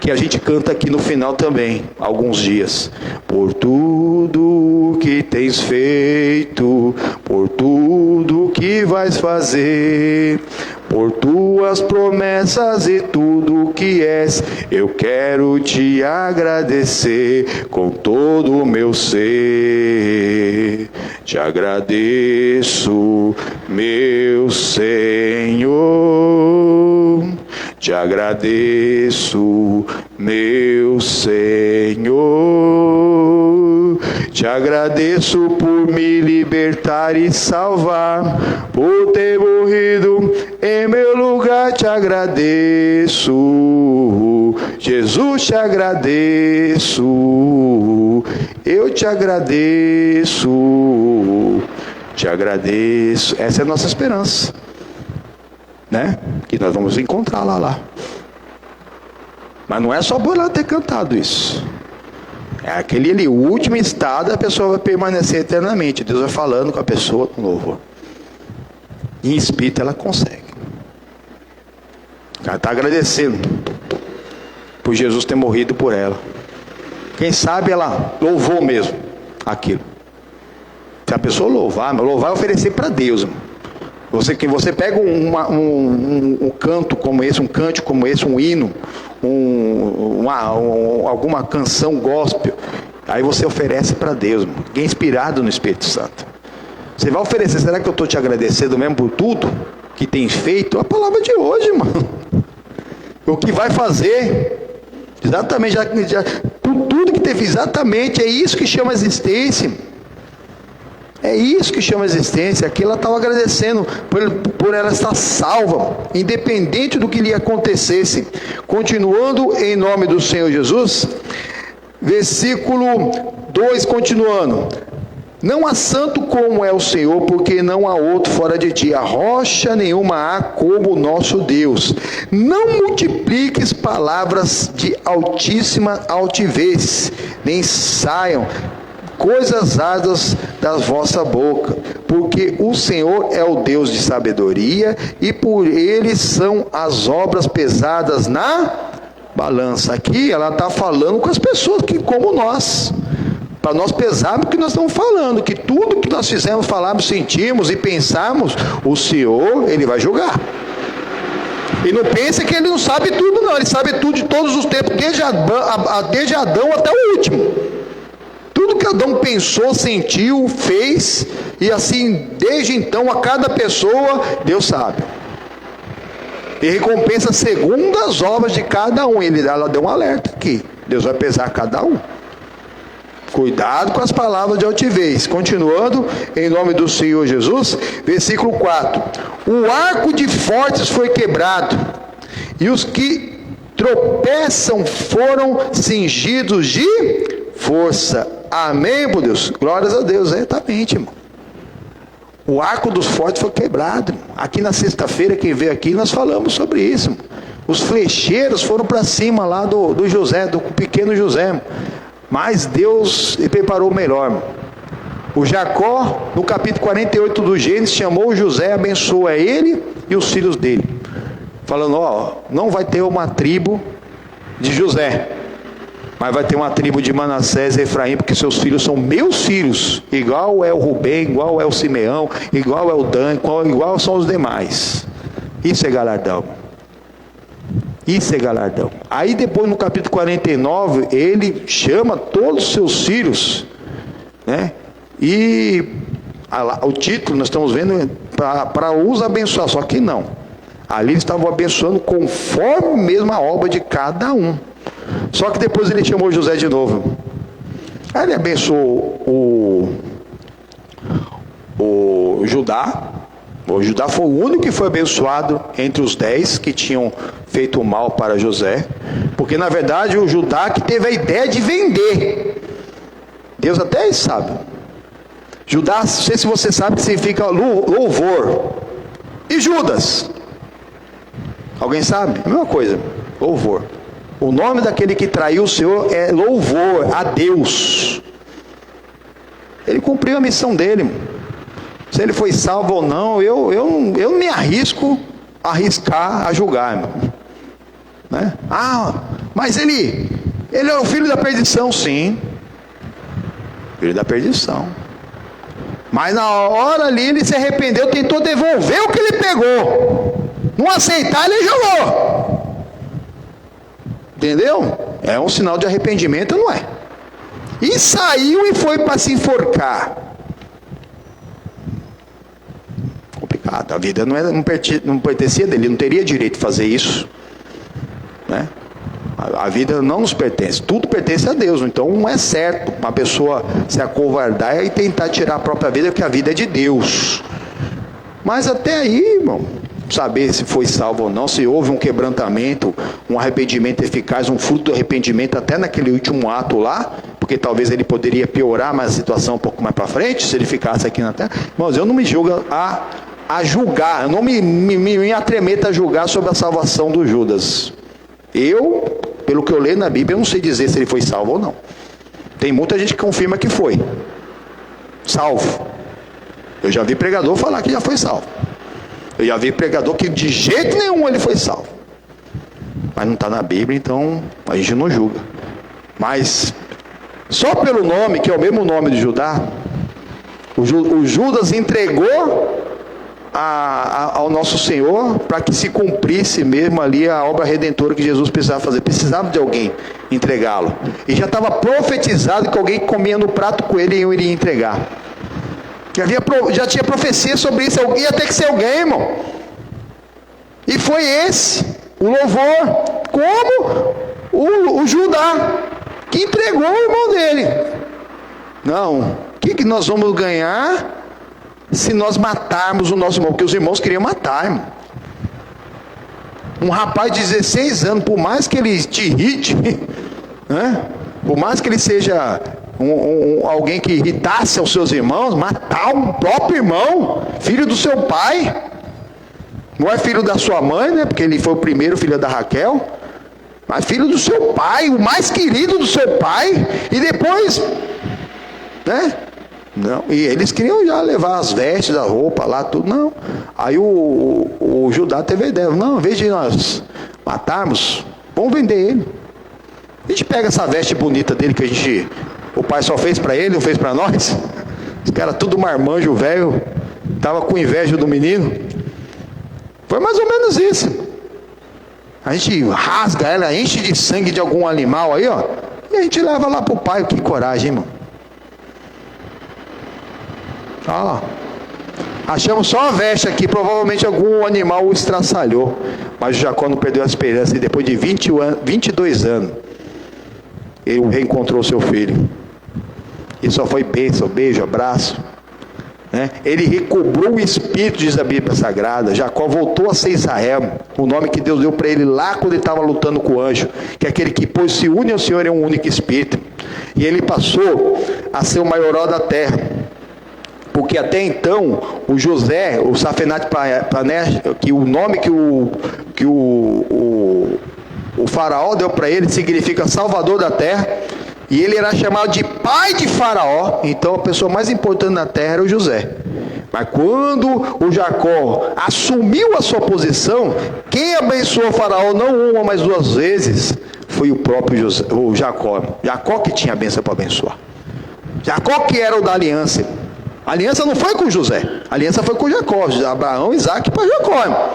que a gente canta aqui no final também, alguns dias. Por tudo que tens feito, por tudo que vais fazer, por tuas promessas e tudo que és, eu quero te agradecer com todo o meu ser. Te agradeço, meu Senhor. Te agradeço, meu Senhor. Te agradeço por me libertar e salvar, por ter morrido em meu lugar. Te agradeço, Jesus, te agradeço. Eu te agradeço, te agradeço. Essa é a nossa esperança, né? Que nós vamos encontrá-la lá. Mas não é só por ela ter cantado isso. É aquele último estado, a pessoa vai permanecer eternamente. Deus vai falando com a pessoa no louvor. Em espírito ela consegue. Ela está agradecendo por Jesus ter morrido por ela. Quem sabe ela louvou mesmo aquilo. Se a pessoa louvar é oferecer para Deus, irmão. Você pega um canto como esse, um cântico como esse, um hino, alguma canção gospel, aí você oferece para Deus, irmão, que é inspirado no Espírito Santo. Você vai oferecer, será que eu estou te agradecendo mesmo por tudo que tem feito? A palavra de hoje, irmão. O que vai fazer, exatamente, por tudo que teve, exatamente, é isso que chama existência. É isso que chama existência. Aqui ela estava agradecendo por ela estar salva, independente do que lhe acontecesse. Continuando em nome do Senhor Jesus, versículo 2, continuando. Não há santo como é o Senhor, porque não há outro fora de ti. A rocha nenhuma há como o nosso Deus. Não multipliques palavras de altíssima altivez, nem saiam coisas árduas da vossa boca, porque o Senhor é o Deus de sabedoria, e por ele são as obras pesadas na balança. Aqui ela está falando com as pessoas que, como nós, para nós pesarmos o que nós estamos falando, que tudo que nós fizemos, falamos, sentimos e pensamos, o Senhor, ele vai julgar. E não pensa que ele não sabe tudo, não. Ele sabe tudo de todos os tempos, desde Adão até o último. Tudo que Adão pensou, sentiu, fez, e assim, desde então, a cada pessoa, Deus sabe. E recompensa segundo as obras de cada um. Ela deu um alerta aqui. Deus vai pesar cada um. Cuidado com as palavras de altivez. Continuando, em nome do Senhor Jesus, versículo 4. O arco de fortes foi quebrado, e os que tropeçam foram cingidos de força. Amém, meu Deus? Glórias a Deus, exatamente, irmão. O arco dos fortes foi quebrado. Aqui na sexta-feira, quem veio aqui, nós falamos sobre isso. Os flecheiros foram para cima lá do José, do pequeno José. Mas Deus preparou o melhor. O Jacó, no capítulo 48 do Gênesis, chamou José, abençoou ele e os filhos dele. Falando, não vai ter uma tribo de José, mas vai ter uma tribo de Manassés e Efraim, porque seus filhos são meus filhos, igual é o Rubem, igual é o Simeão, igual é o Dan, igual são os demais. Isso é galardão. Isso é galardão. Aí depois no capítulo 49, ele chama todos os seus filhos, né? E o título nós estamos vendo para os abençoar, só que não. Ali eles estavam abençoando conforme mesmo a obra de cada um. Só que depois ele chamou José de novo. Aí ele abençoou o Judá. O Judá foi o único que foi abençoado entre os 10 que tinham feito mal para José. Porque na verdade o Judá que teve a ideia de vender. Deus até sabe. Judá, não sei se você sabe que significa louvor. E Judas? Alguém sabe? A mesma coisa, louvor. O nome daquele que traiu o Senhor é louvor a Deus. Ele cumpriu a missão dele. Se ele foi salvo ou não, eu não me arriscar a julgar, irmão. Né? Mas ele é o filho da perdição, sim. Filho da perdição. Mas na hora ali ele se arrependeu, tentou devolver o que ele pegou. Não aceitar, ele jogou. Entendeu? É um sinal de arrependimento, não é? E saiu e foi para se enforcar. Complicado. A vida não pertencia dele, não teria direito de fazer isso. Né? A vida não nos pertence, tudo pertence a Deus. Então não é certo uma pessoa se acovardar e tentar tirar a própria vida, porque a vida é de Deus. Mas até aí, irmão, saber se foi salvo ou não, se houve um quebrantamento, um arrependimento eficaz, um fruto do arrependimento até naquele último ato lá, porque talvez ele poderia piorar mais a situação um pouco mais para frente, se ele ficasse aqui na terra. Irmãos, eu não me julgo a julgar, eu não me atremeto a julgar sobre a salvação do Judas. Eu, pelo que eu leio na Bíblia, eu não sei dizer se ele foi salvo ou não. Tem muita gente que confirma que foi salvo. Eu já vi pregador falar que já foi salvo. Eu já vi pregador que de jeito nenhum ele foi salvo. Mas não está na Bíblia, então a gente não julga. Mas só pelo nome, que é o mesmo nome de Judá, o Judas entregou ao nosso Senhor para que se cumprisse mesmo ali a obra redentora que Jesus precisava fazer. Precisava de alguém entregá-lo. E já estava profetizado que alguém comia no prato com ele e eu iria entregar. Já tinha profecia sobre isso. Ia ter que ser alguém, irmão. E foi esse o louvor. Como o Judá, que entregou o irmão dele. Não. O que nós vamos ganhar se nós matarmos o nosso irmão? Porque os irmãos queriam matar, irmão. Um rapaz de 16 anos, por mais que ele te irrite, né? Por mais que ele seja alguém que irritasse aos seus irmãos, matar um próprio irmão, filho do seu pai, não é filho da sua mãe, né? Porque ele foi o primeiro filho da Raquel, mas filho do seu pai, o mais querido do seu pai, e depois, né? Não, e eles queriam já levar as vestes, a roupa lá, tudo, não. Aí o Judá teve a ideia, não, em vez de nós matarmos, vamos vender ele. A gente pega essa veste bonita dele que o pai só fez para ele, não fez para nós. Os caras tudo marmanjo, velho, tava com inveja do menino. Foi mais ou menos isso. A gente rasga ela, enche de sangue de algum animal aí, ó. E a gente leva lá pro pai. Que coragem, irmão. Ó. Achamos só uma veste aqui. Provavelmente algum animal o estraçalhou. Mas o Jacó não perdeu a esperança. E depois de 22 anos, ele reencontrou seu filho. E só foi bênção, beijo, abraço. Ele recobrou o espírito, diz a Bíblia Sagrada. Jacó voltou a ser Israel, o nome que Deus deu para ele lá quando ele estava lutando com o anjo, que é aquele que pois se une ao Senhor é um único espírito. E ele passou a ser o maior da terra, porque até então o José, o Safenat Paneah, que o nome que o faraó deu para ele significa Salvador da terra. E ele era chamado de pai de Faraó. Então a pessoa mais importante na terra era o José. Mas quando o Jacó assumiu a sua posição, quem abençoou o Faraó não uma, mas duas vezes, foi o próprio o Jacó. Jacó que tinha a bênção para abençoar. Jacó que era o da aliança. A aliança não foi com José, a aliança foi com Jacó. Abraão, Isaac para Jacó, irmão.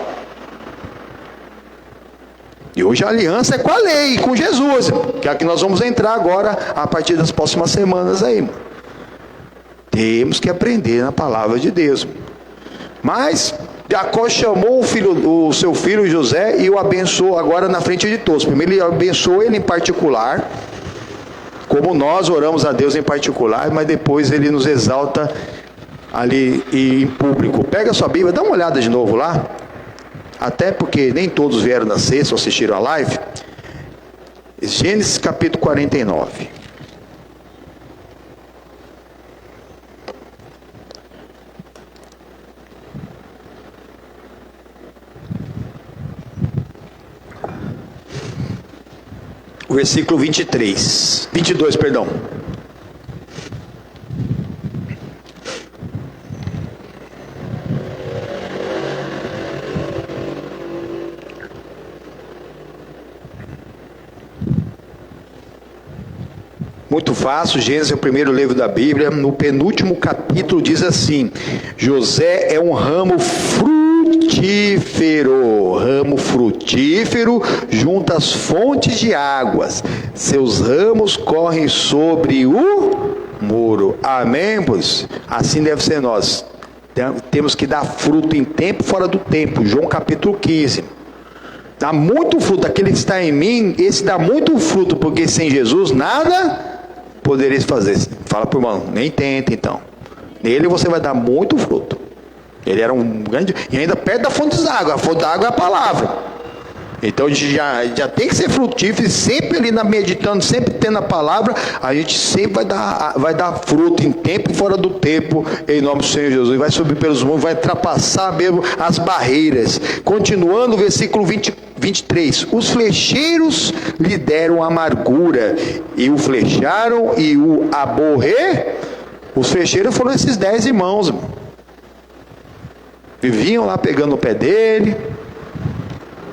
E hoje a aliança é com a lei, com Jesus, que é a que nós vamos entrar agora a partir das próximas semanas aí. Temos que aprender na palavra de Deus. Mas Jacó chamou o seu filho José e o abençoou agora na frente de todos. Primeiro ele abençoou ele em particular, como nós oramos a Deus em particular, mas depois ele nos exalta ali em público. Pega a sua Bíblia, dá uma olhada de novo lá. Até porque nem todos vieram na sexta ou assistiram a live. Gênesis capítulo 49. O versículo 22, perdão. Muito fácil, Gênesis é o primeiro livro da Bíblia, no penúltimo capítulo diz assim: José é um ramo frutífero junto às fontes de águas, seus ramos correm sobre o muro. Amém, pois? Assim deve ser nós. Temos que dar fruto em tempo fora do tempo. João capítulo 15. Dá muito fruto, aquele que está em mim, esse dá muito fruto, porque sem Jesus nada podereis fazer. Fala para o irmão, nem tenta então. Nele você vai dar muito fruto. Ele era um grande, e ainda perto da fonte da água. A fonte da água é a palavra. Então a gente já tem que ser frutífero, sempre ali meditando, sempre tendo a palavra, a gente sempre vai dar fruto em tempo e fora do tempo, em nome do Senhor Jesus. Vai subir pelos montes, vai ultrapassar mesmo as barreiras. Continuando o versículo 23. Os flecheiros lhe deram amargura, e o flecharam e o aborrer. Os flecheiros foram esses 10 irmãos, irmão. Viviam lá pegando o pé dele,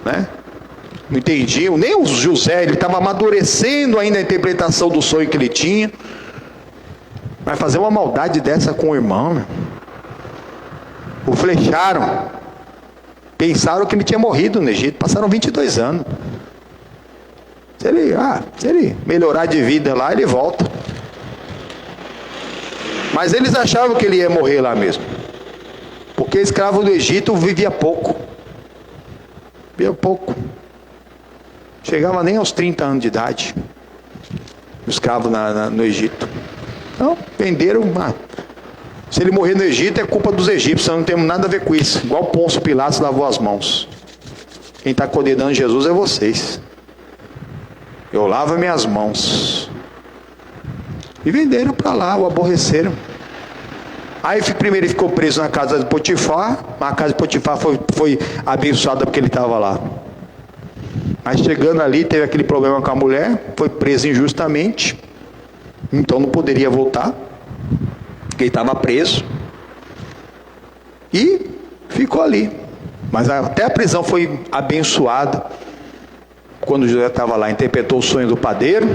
né? Não entendiam, nem o José, ele estava amadurecendo ainda a interpretação do sonho que ele tinha. Vai fazer uma maldade dessa com o irmão, meu. O flecharam. Pensaram que ele tinha morrido no Egito. Passaram 22 anos. Se ele melhorar de vida lá, ele volta. Mas eles achavam que ele ia morrer lá mesmo. Porque escravo do Egito vivia pouco. Chegava nem aos 30 anos de idade. O escravo no Egito. Então, venderam. Se ele morrer no Egito é culpa dos egípcios. Não temos nada a ver com isso. Igual Pôncio Pilatos lavou as mãos. Quem está condenando Jesus é vocês. Eu lavo minhas mãos. E venderam para lá, o aborreceram. Aí primeiro ele ficou preso na casa de Potifar. A casa de Potifar foi abençoada porque ele estava lá. Mas chegando ali, teve aquele problema com a mulher, foi preso injustamente, então não poderia voltar, porque ele estava preso, e ficou ali. Mas até a prisão foi abençoada, quando José estava lá, interpretou o sonho do padeiro,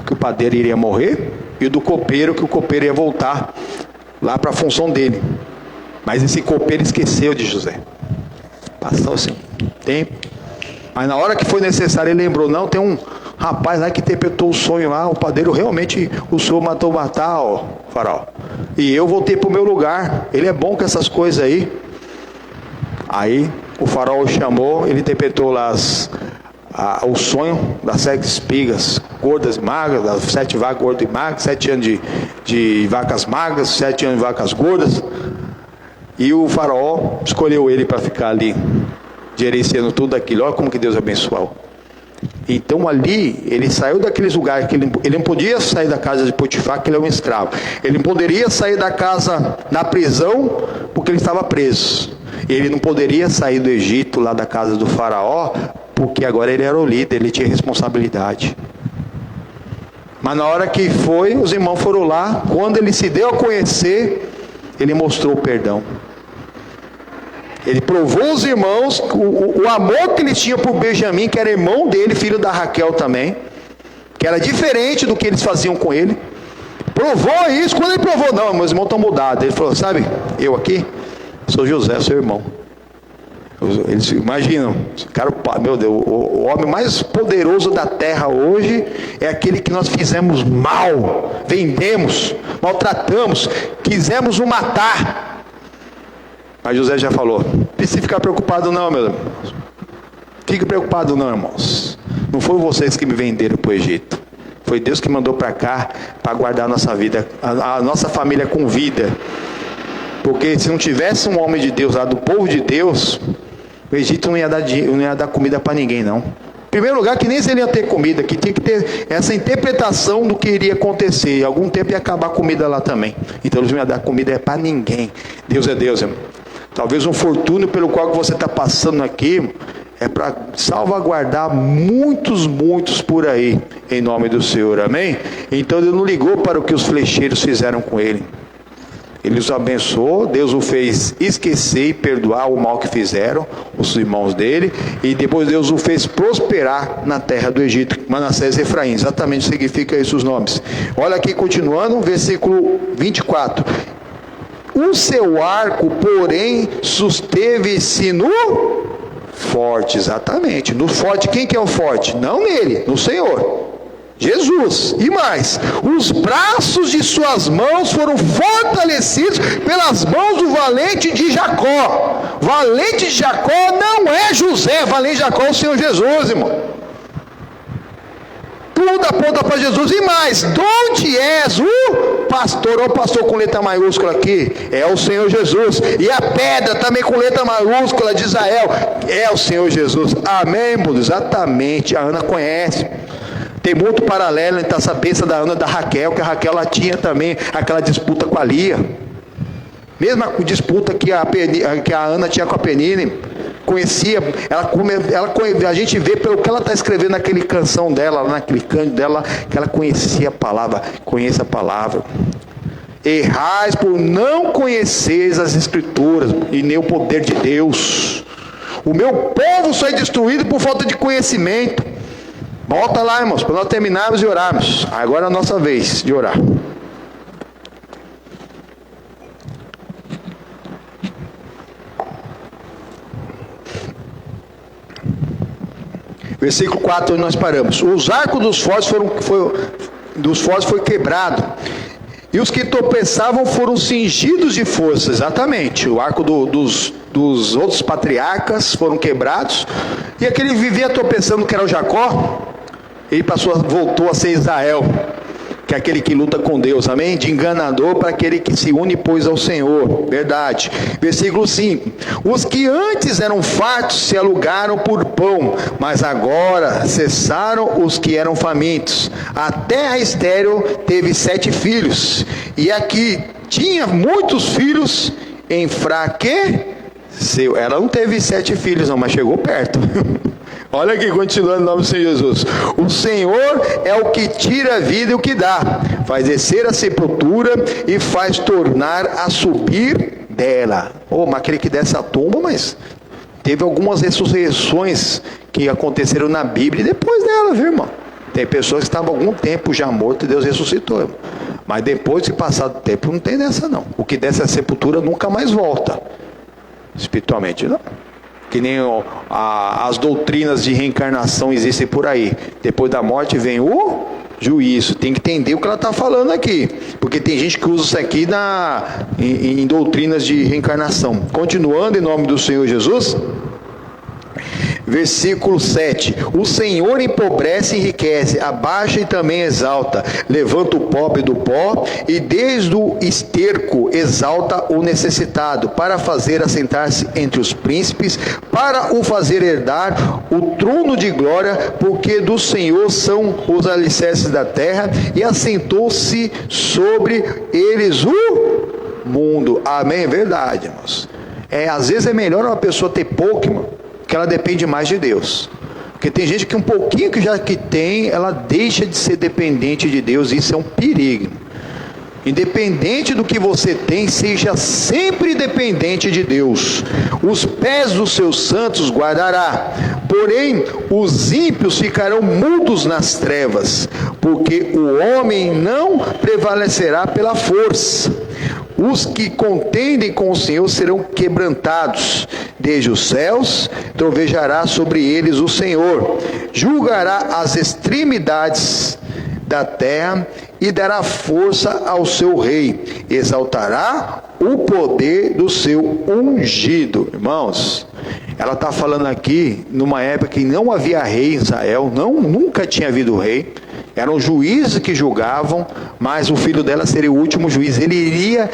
que o padeiro iria morrer, e o do copeiro, que o copeiro ia voltar lá para a função dele. Mas esse copeiro esqueceu de José. Passou assim um tempo. Mas na hora que foi necessário, ele lembrou, não, tem um rapaz lá que interpretou o sonho lá, o padeiro realmente, o senhor matou matar, ó, faraó. E eu voltei para o meu lugar, ele é bom com essas coisas aí. Aí o faraó chamou, ele interpretou lá o sonho das 7 espigas gordas e magras, das 7 vacas gordas e magras, 7 anos de vacas magras, 7 anos de vacas gordas. E o faraó escolheu ele para ficar ali, gerenciando tudo aquilo. Olha como que Deus abençoou. Então ali, ele saiu daqueles lugares que ele não podia sair da casa de Potifar, que ele é um escravo. Ele não poderia sair da casa, da prisão, porque ele estava preso. Ele não poderia sair do Egito, lá da casa do faraó, porque agora ele era o líder, ele tinha responsabilidade. Mas na hora que foi, os irmãos foram lá, quando ele se deu a conhecer, ele mostrou o perdão. Ele provou aos irmãos o amor que ele tinha por Benjamim, que era irmão dele, filho da Raquel também, que era diferente do que eles faziam com ele. Provou isso. Quando ele provou, não, meus irmãos estão mudados. Ele falou, sabe, eu aqui sou José, seu irmão. Eles imaginam, cara, meu Deus, o homem mais poderoso da terra hoje é aquele que nós fizemos mal, vendemos, maltratamos, quisemos o matar. Mas José já falou, não precisa ficar preocupado não, meu irmão. Fique preocupado não, irmãos. Não foram vocês que me venderam para o Egito. Foi Deus que mandou para cá, para guardar a nossa vida, a nossa família com vida. Porque se não tivesse um homem de Deus lá, do povo de Deus, o Egito não ia dar comida para ninguém não. Em primeiro lugar, que nem se ele ia ter comida, que tinha que ter essa interpretação do que iria acontecer. Em algum tempo ia acabar a comida lá também. Então eles não iam dar comida para ninguém. Deus é Deus, irmão. Talvez um fortúnio pelo qual você está passando aqui é para salvaguardar muitos por aí, em nome do Senhor, amém? Então ele não ligou para o que os flecheiros fizeram com ele. Ele os abençoou, Deus o fez esquecer e perdoar o mal que fizeram os irmãos dele, e depois Deus o fez prosperar na terra do Egito, Manassés e Efraim, exatamente significa isso os nomes. Olha aqui continuando, versículo 24. O seu arco, porém, susteve-se no forte, exatamente, no forte. Quem que é o forte? Não nele, no Senhor, Jesus. E mais, os braços de suas mãos foram fortalecidos pelas mãos do valente de Jacó. Valente de Jacó não é José, valente de Jacó é o Senhor Jesus, irmão. Tudo aponta para Jesus. E mais, de onde és o pastor? Olha o pastor com letra maiúscula aqui, é o Senhor Jesus. E a pedra também com letra maiúscula de Israel, é o Senhor Jesus. Amém, irmão? Exatamente, a Ana conhece. Tem muito paralelo entre essa bênção da Ana e da Raquel, que a Raquel ela tinha também aquela disputa com a Lia. Mesma disputa que a Ana tinha com a Penine. Conhecia, a gente vê pelo que ela está escrevendo naquele canção dela, naquele canto dela, que ela conhecia a palavra, conhece a palavra. Errais por não conheceres as Escrituras e nem o poder de Deus. O meu povo só é destruído por falta de conhecimento. Volta lá, irmãos, para nós terminarmos e orarmos. Agora é a nossa vez de orar. Versículo 4, onde nós paramos. Os arcos dos fortes foi quebrado, e os que tropeçavam foram cingidos de força. Exatamente, o arco dos outros patriarcas foram quebrados, e aquele vivia tropeçando, que era o Jacó, ele voltou a ser Israel, que é aquele que luta com Deus, amém? De enganador para aquele que se une, pois, ao Senhor, verdade. Versículo 5, os que antes eram fartos se alugaram por pão, mas agora cessaram os que eram famintos. Até a estéril teve 7 filhos, e aqui tinha muitos filhos, enfraqueceu. Ela não teve 7 filhos não, mas chegou perto. Olha aqui, continuando em nome do Senhor Jesus. O Senhor é o que tira a vida e o que dá, faz descer a sepultura e faz tornar a subir dela. Mas aquele que desce a tumba, mas teve algumas ressurreições que aconteceram na Bíblia e depois dela, viu, irmão? Tem pessoas que estavam algum tempo já mortas e Deus ressuscitou, irmão. Mas depois de passado o tempo, não tem dessa não. O que desce a sepultura nunca mais volta, espiritualmente não. que nem as doutrinas de reencarnação existem por aí. Depois da morte vem o juízo. Tem que entender o que ela está falando aqui, porque tem gente que usa isso aqui em doutrinas de reencarnação. Continuando, em nome do Senhor Jesus. Versículo 7. O Senhor empobrece e enriquece, abaixa e também exalta, levanta o pobre do pó e desde o esterco exalta o necessitado, para fazer assentar-se entre os príncipes, para o fazer herdar o trono de glória, porque do Senhor são os alicerces da terra e assentou-se sobre eles o mundo. Amém? Verdade, irmãos. Às vezes é melhor uma pessoa ter pouco, irmão, que ela depende mais de Deus. Porque tem gente que um pouquinho que tem, ela deixa de ser dependente de Deus. Isso é um perigo. Independente do que você tem, seja sempre dependente de Deus. Os pés dos seus santos guardará, porém os ímpios ficarão mudos nas trevas, porque o homem não prevalecerá pela força. Os que contendem com o Senhor serão quebrantados. Desde os céus trovejará sobre eles o Senhor. Julgará as extremidades da terra e dará força ao seu rei. Exaltará o poder do seu ungido. Irmãos, ela está falando aqui numa época que não havia rei em Israel. Nunca tinha havido rei. Eram juízes que julgavam, mas o filho dela seria o último juiz. Ele iria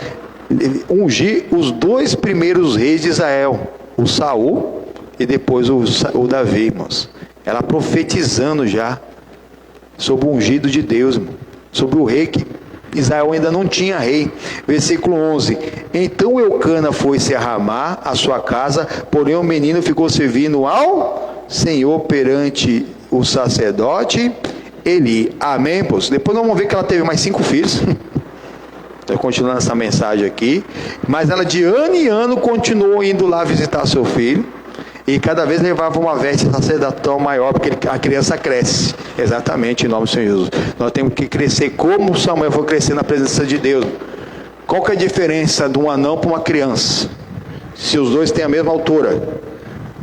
ungir os 2 primeiros reis de Israel, o Saul e depois o Davi, irmãos. Ela profetizando já sobre o ungido de Deus, irmão, sobre o rei, que Israel ainda não tinha rei. Versículo 11. Então Eucana foi-se a Ramá, a sua casa, porém o menino ficou servindo ao Senhor perante o sacerdote Eli. Amém, pois? Depois nós vamos ver que ela teve mais 5 filhos. Estou continuando essa mensagem aqui. Mas ela de ano em ano continuou indo lá visitar seu filho. E cada vez levava uma veste sacerdotal maior, porque a criança cresce. Exatamente, em nome do Senhor Jesus. Nós temos que crescer como Samuel foi crescer na presença de Deus. Qual que é a diferença de um anão para uma criança? Se os dois têm a mesma altura.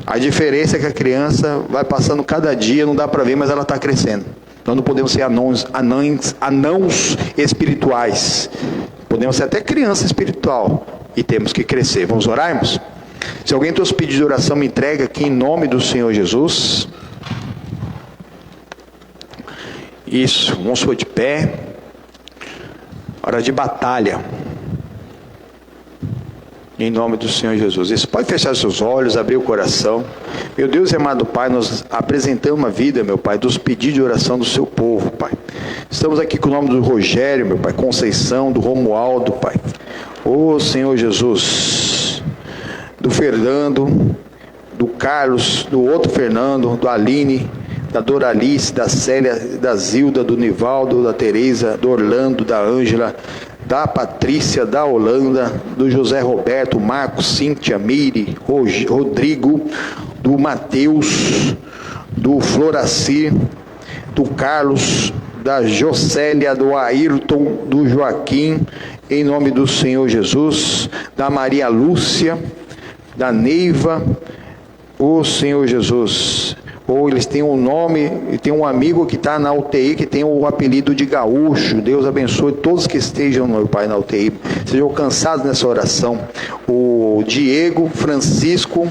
A diferença é que a criança vai passando cada dia, não dá para ver, mas ela está crescendo. Nós não podemos ser anãos espirituais. Podemos ser até criança espiritual. E temos que crescer. Vamos orar, irmãos? Se alguém trouxe pedido de oração, me entrega aqui em nome do Senhor Jesus. Isso, vamos supor de pé. Hora de batalha. Em nome do Senhor Jesus. Isso, pode fechar seus olhos, abrir o coração. Meu Deus e amado Pai, nós apresentamos uma vida, meu Pai, dos pedidos de oração do seu povo, Pai. Estamos aqui com o nome do Rogério, meu Pai, Conceição, do Romualdo, Pai. Ô Senhor Jesus, do Fernando, do Carlos, do outro Fernando, do Aline, da Doralice, da Célia, da Zilda, do Nivaldo, da Tereza, do Orlando, da Ângela, da Patrícia, da Holanda, do José Roberto, Marcos, Cíntia, Miri, Rodrigo, do Mateus, do Floracir, do Carlos, da Jocélia, do Ayrton, do Joaquim, em nome do Senhor Jesus, da Maria Lúcia, da Neiva, o Senhor Jesus. Ou eles têm um nome, e tem um amigo que está na UTI, que tem o apelido de Gaúcho. Deus abençoe todos que estejam, meu Pai, na UTI. Sejam alcançados nessa oração. O Diego, Francisco,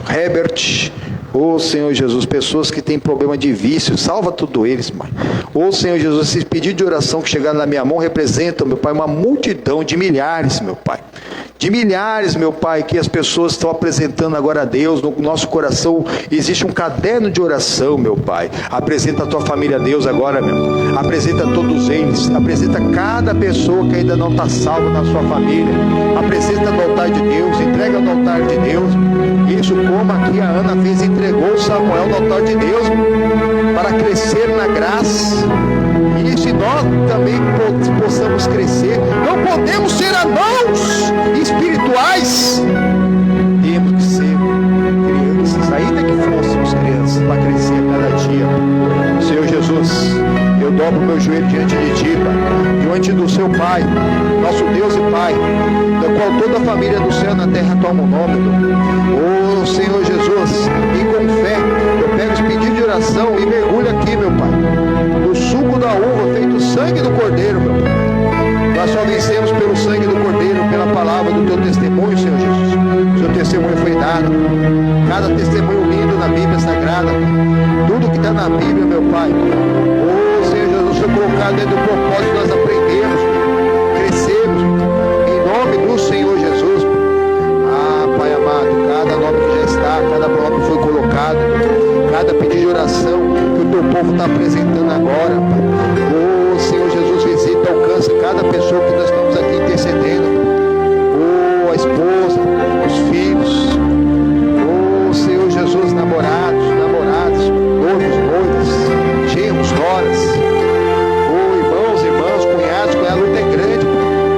Herbert, ô Senhor Jesus, pessoas que têm problema de vício, salva todos eles, Pai. Ô Senhor Jesus, esses pedidos de oração que chegaram na minha mão representam, meu Pai, uma multidão de milhares, meu Pai. De milhares, meu Pai, que as pessoas estão apresentando agora a Deus. No nosso coração existe um caderno de oração, meu Pai. Apresenta a tua família a Deus agora, meu. Apresenta todos eles. Apresenta cada pessoa que ainda não está salva na sua família. Apresenta no altar de Deus. Entrega no altar de Deus. Isso como aqui a Ana fez, entregou Samuel no altar de Deus para crescer na graça. E se nós também possamos crescer, não podemos ser anãos espirituais, temos que ser crianças, ainda que fôssemos crianças, para crescer cada dia. Senhor Jesus, eu dobro meu joelho diante de Ti, Pai, diante do Seu Pai, nosso Deus e Pai, da qual toda a família do céu e na terra toma o nome, meu. Senhor Jesus, e com fé, eu pego os pedidos de oração e mergulho aqui, meu Pai, no suco da uva, feito sangue do Cordeiro, meu Pai. Nós só vencemos pelo sangue do Cordeiro, pela palavra do Teu testemunho, Senhor Jesus. O Seu testemunho foi dado, cada testemunho lindo na Bíblia Sagrada, tudo que está na Bíblia, meu Pai. Senhor Jesus, foi colocado dentro do propósito, nós aprendemos, crescemos, em nome do Senhor Jesus. Pai amado, cada nome que já está, cada nome que foi colocado, cada pedido de oração que o Teu povo está apresentando agora, Pai. Senhor Jesus, visita, alcança cada pessoa que nós estamos aqui intercedendo. A esposa, os filhos. Senhor Jesus, namorados, noivos, noivas, genros, noras. Irmãos, irmãs, cunhados, a luta é grande.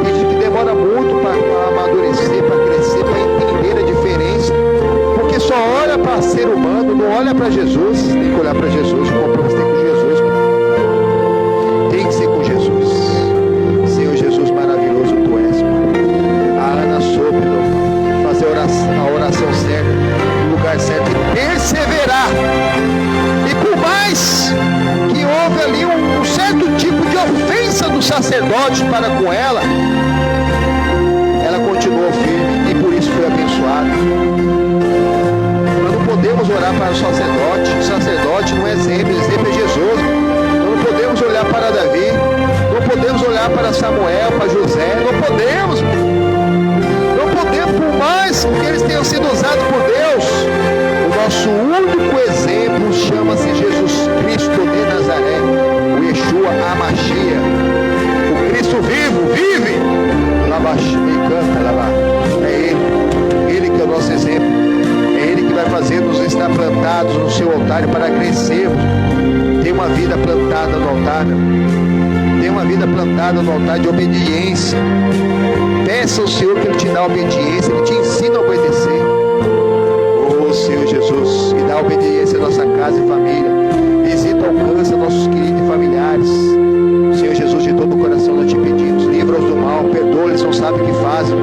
Tem gente que demora muito para amadurecer, para crescer, para entender a diferença. Porque só olha para ser humano, não olha para Jesus. Tem que olhar para Jesus, compromisso tem com Jesus. Tem que ser com Jesus. Senhor Jesus, maravilhoso Tu és, Pai. A Ana soube, meu Pai, fazer a oração certa, no lugar certo, e perseverar. E por mais que houve ali um certo tipo de ofensa do sacerdote para com ela, ela continuou firme e por isso foi abençoada. Nós não podemos orar para o sacerdote não é exemplo, o exemplo é Jesus. Nós não podemos olhar para Davi, não podemos olhar para Samuel, para José, não podemos, por mais que eles tenham sido usados por Deus. O nosso único exemplo chama-se Jesus Cristo de Nazaré, o Yeshua HaMashiach, o Cristo vivo, vive, é Ele que é o nosso exemplo, é Ele que vai fazer-nos estar plantados no seu altar para crescermos. Tem uma vida plantada no altar, tem uma vida plantada no altar de obediência. Peça ao Senhor que Ele te dá obediência, Ele te ensina a obedecer. Senhor Jesus, e dá obediência à nossa casa e família. Visita, alcança nossos queridos e familiares. Senhor Jesus, de todo o coração nós te pedimos, livra-os do mal, perdoa, eles não sabem o que fazem,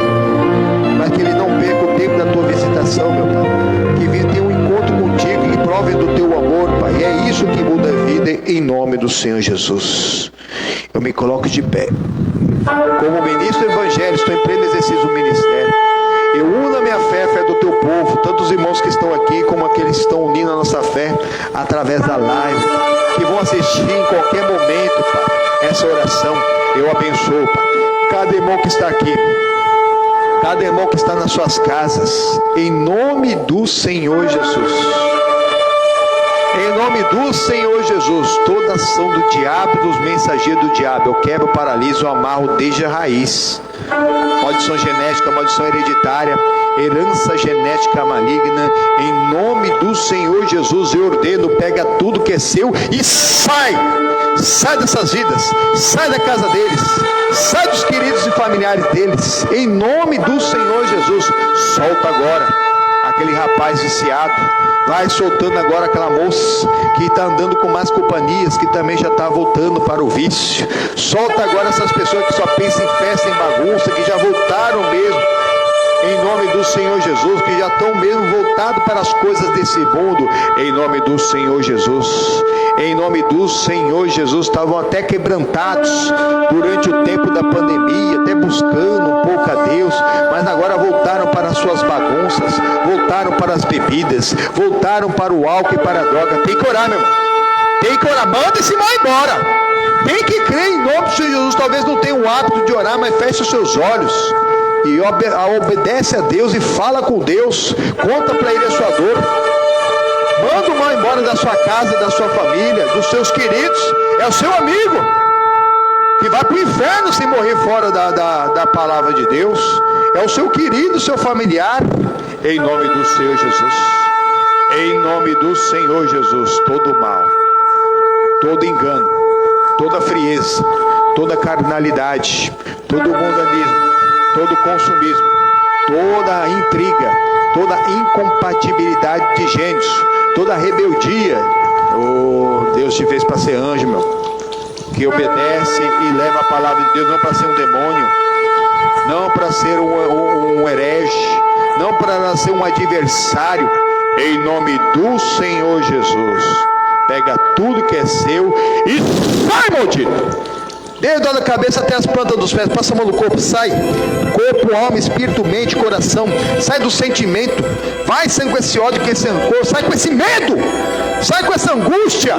mas que eles não percam o tempo da tua visitação, meu Pai, que venham ter um encontro contigo e provem do teu amor, Pai. E é isso que muda a vida, em nome do Senhor Jesus. Eu me coloco de pé como ministro do Evangelho, estou em pleno exercício do ministério. Eu uno a minha fé, a fé do teu povo, tanto os irmãos que estão aqui, como aqueles que estão unindo a nossa fé através da live, que vão assistir em qualquer momento, Pai, essa oração. Eu abençoo, Pai, cada irmão que está aqui, cada irmão que está nas suas casas, em nome do Senhor Jesus. Em nome do Senhor Jesus, toda ação do diabo, dos mensageiros do diabo, eu quebro, paraliso, eu amarro desde a raiz. Maldição genética, maldição hereditária, herança genética maligna, em nome do Senhor Jesus, eu ordeno, pega tudo que é seu e sai dessas vidas, sai da casa deles, sai dos queridos e familiares deles, em nome do Senhor Jesus. Solta agora aquele rapaz viciado, vai soltando agora aquela moça que está andando com más companhias, que também já está voltando para o vício. Solta agora essas pessoas que só pensam em festa, em bagunça, que já voltaram mesmo, em nome do Senhor Jesus, que já estão mesmo voltados para as coisas desse mundo, em nome do Senhor Jesus. Em nome do Senhor Jesus, estavam até quebrantados durante o tempo da pandemia, até buscando um pouco a Deus, mas agora voltaram para as suas bagunças, voltaram para as bebidas, voltaram para o álcool e para a droga. Tem que orar, meu irmão, tem que orar, manda esse mal embora, tem que crer em nome do Senhor Jesus. Talvez não tenha o hábito de orar, mas feche os seus olhos e obedece a Deus e fala com Deus, conta para Ele a sua dor. Manda o mal embora da sua casa, da sua família, dos seus queridos. É o seu amigo que vai para o inferno se morrer fora da palavra de Deus. É o seu querido, seu familiar. Em nome do Senhor Jesus, em nome do Senhor Jesus, todo mal, todo engano, toda frieza, toda carnalidade, todo mundanismo, todo consumismo, toda intriga, toda incompatibilidade de gêneros, toda rebeldia. Oh, Deus te fez para ser anjo, meu. que obedece e leva a palavra de Deus, não para ser um demônio, não para ser um herege, não para ser um adversário. Em nome do Senhor Jesus, pega tudo que é seu e sai, maldito! Desde a cabeça até as plantas dos pés, passa a mão no corpo, sai. Corpo, alma, espírito, mente, coração. Sai do sentimento. Vai saindo com esse ódio, com esse rancor. Sai com esse medo. Sai com essa angústia.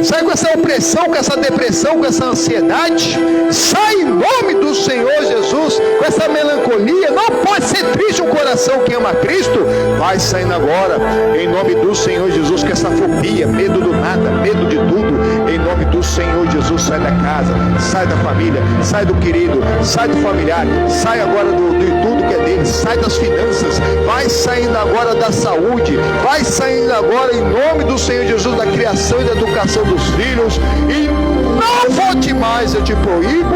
Sai com essa opressão, com essa depressão, com essa ansiedade. Sai em nome do Senhor Jesus. Com essa melancolia. Não pode ser triste um coração que ama Cristo. Vai saindo agora. Em nome do Senhor Jesus. Com essa fobia, medo do nada, medo de tudo. Em nome do Senhor Jesus, sai da casa. Sai da família, sai do querido, sai do familiar, sai agora de tudo que é dele, sai das finanças, vai saindo agora da saúde, vai saindo agora em nome do Senhor Jesus da criação e da educação dos filhos, e não volte mais, eu te proíbo,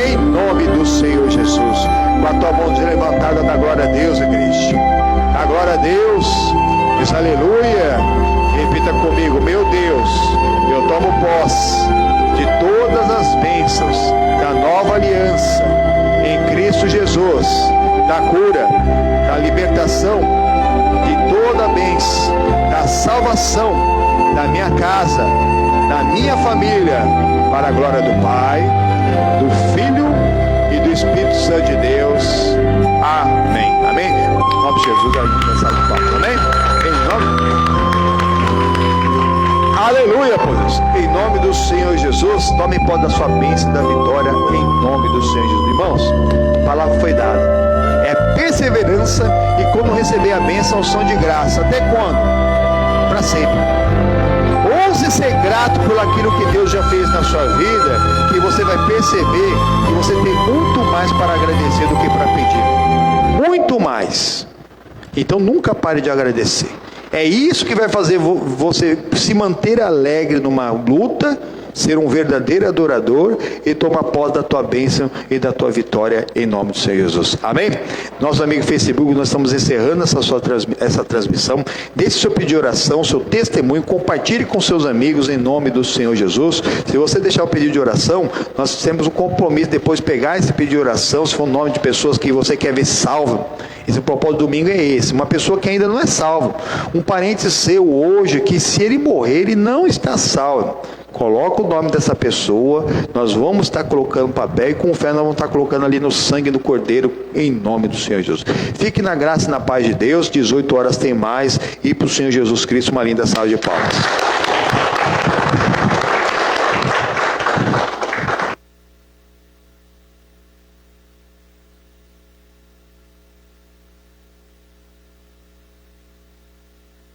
em nome do Senhor Jesus. Com a tua mãozinha levantada, dá glória a Deus, igreja, dá glória a Deus, diz aleluia, repita comigo, meu Deus, eu tomo posse de todas as bênçãos da nova aliança em Cristo Jesus, da cura, da libertação, de toda a bênção, da salvação da minha casa, da minha família, para a glória do Pai, do Filho e do Espírito Santo de Deus. Amém. Amém? Em nome de Jesus, amém? Em nome aleluia, pois. Em nome do Senhor Jesus, tome posse da sua bênção e da vitória, em nome do Senhor Jesus. Irmãos, a palavra foi dada. É perseverança, e quando receber a bênção, são de graça. Até quando? Para sempre. Ouse ser grato por aquilo que Deus já fez na sua vida, que você vai perceber que você tem muito mais para agradecer do que para pedir. Muito mais. Então nunca pare de agradecer. É isso que vai fazer você se manter alegre numa luta, ser um verdadeiro adorador e tomar posse da tua bênção e da tua vitória em nome do Senhor Jesus. Amém? Nosso amigo Facebook, nós estamos encerrando essa transmissão. Deixe seu pedido de oração, seu testemunho, compartilhe com seus amigos em nome do Senhor Jesus. Se você deixar o pedido de oração, nós temos um compromisso depois de pegar esse pedido de oração, se for o nome de pessoas que você quer ver salvo. Esse propósito do domingo é esse, uma pessoa que ainda não é salvo, um parente seu hoje, que se ele morrer, ele não está salvo. Coloca o nome dessa pessoa, nós vamos estar colocando papel e com fé nós vamos estar colocando ali no sangue do Cordeiro, em nome do Senhor Jesus. Fique na graça e na paz de Deus, 18 horas tem mais, e para o Senhor Jesus Cristo uma linda salva de palmas.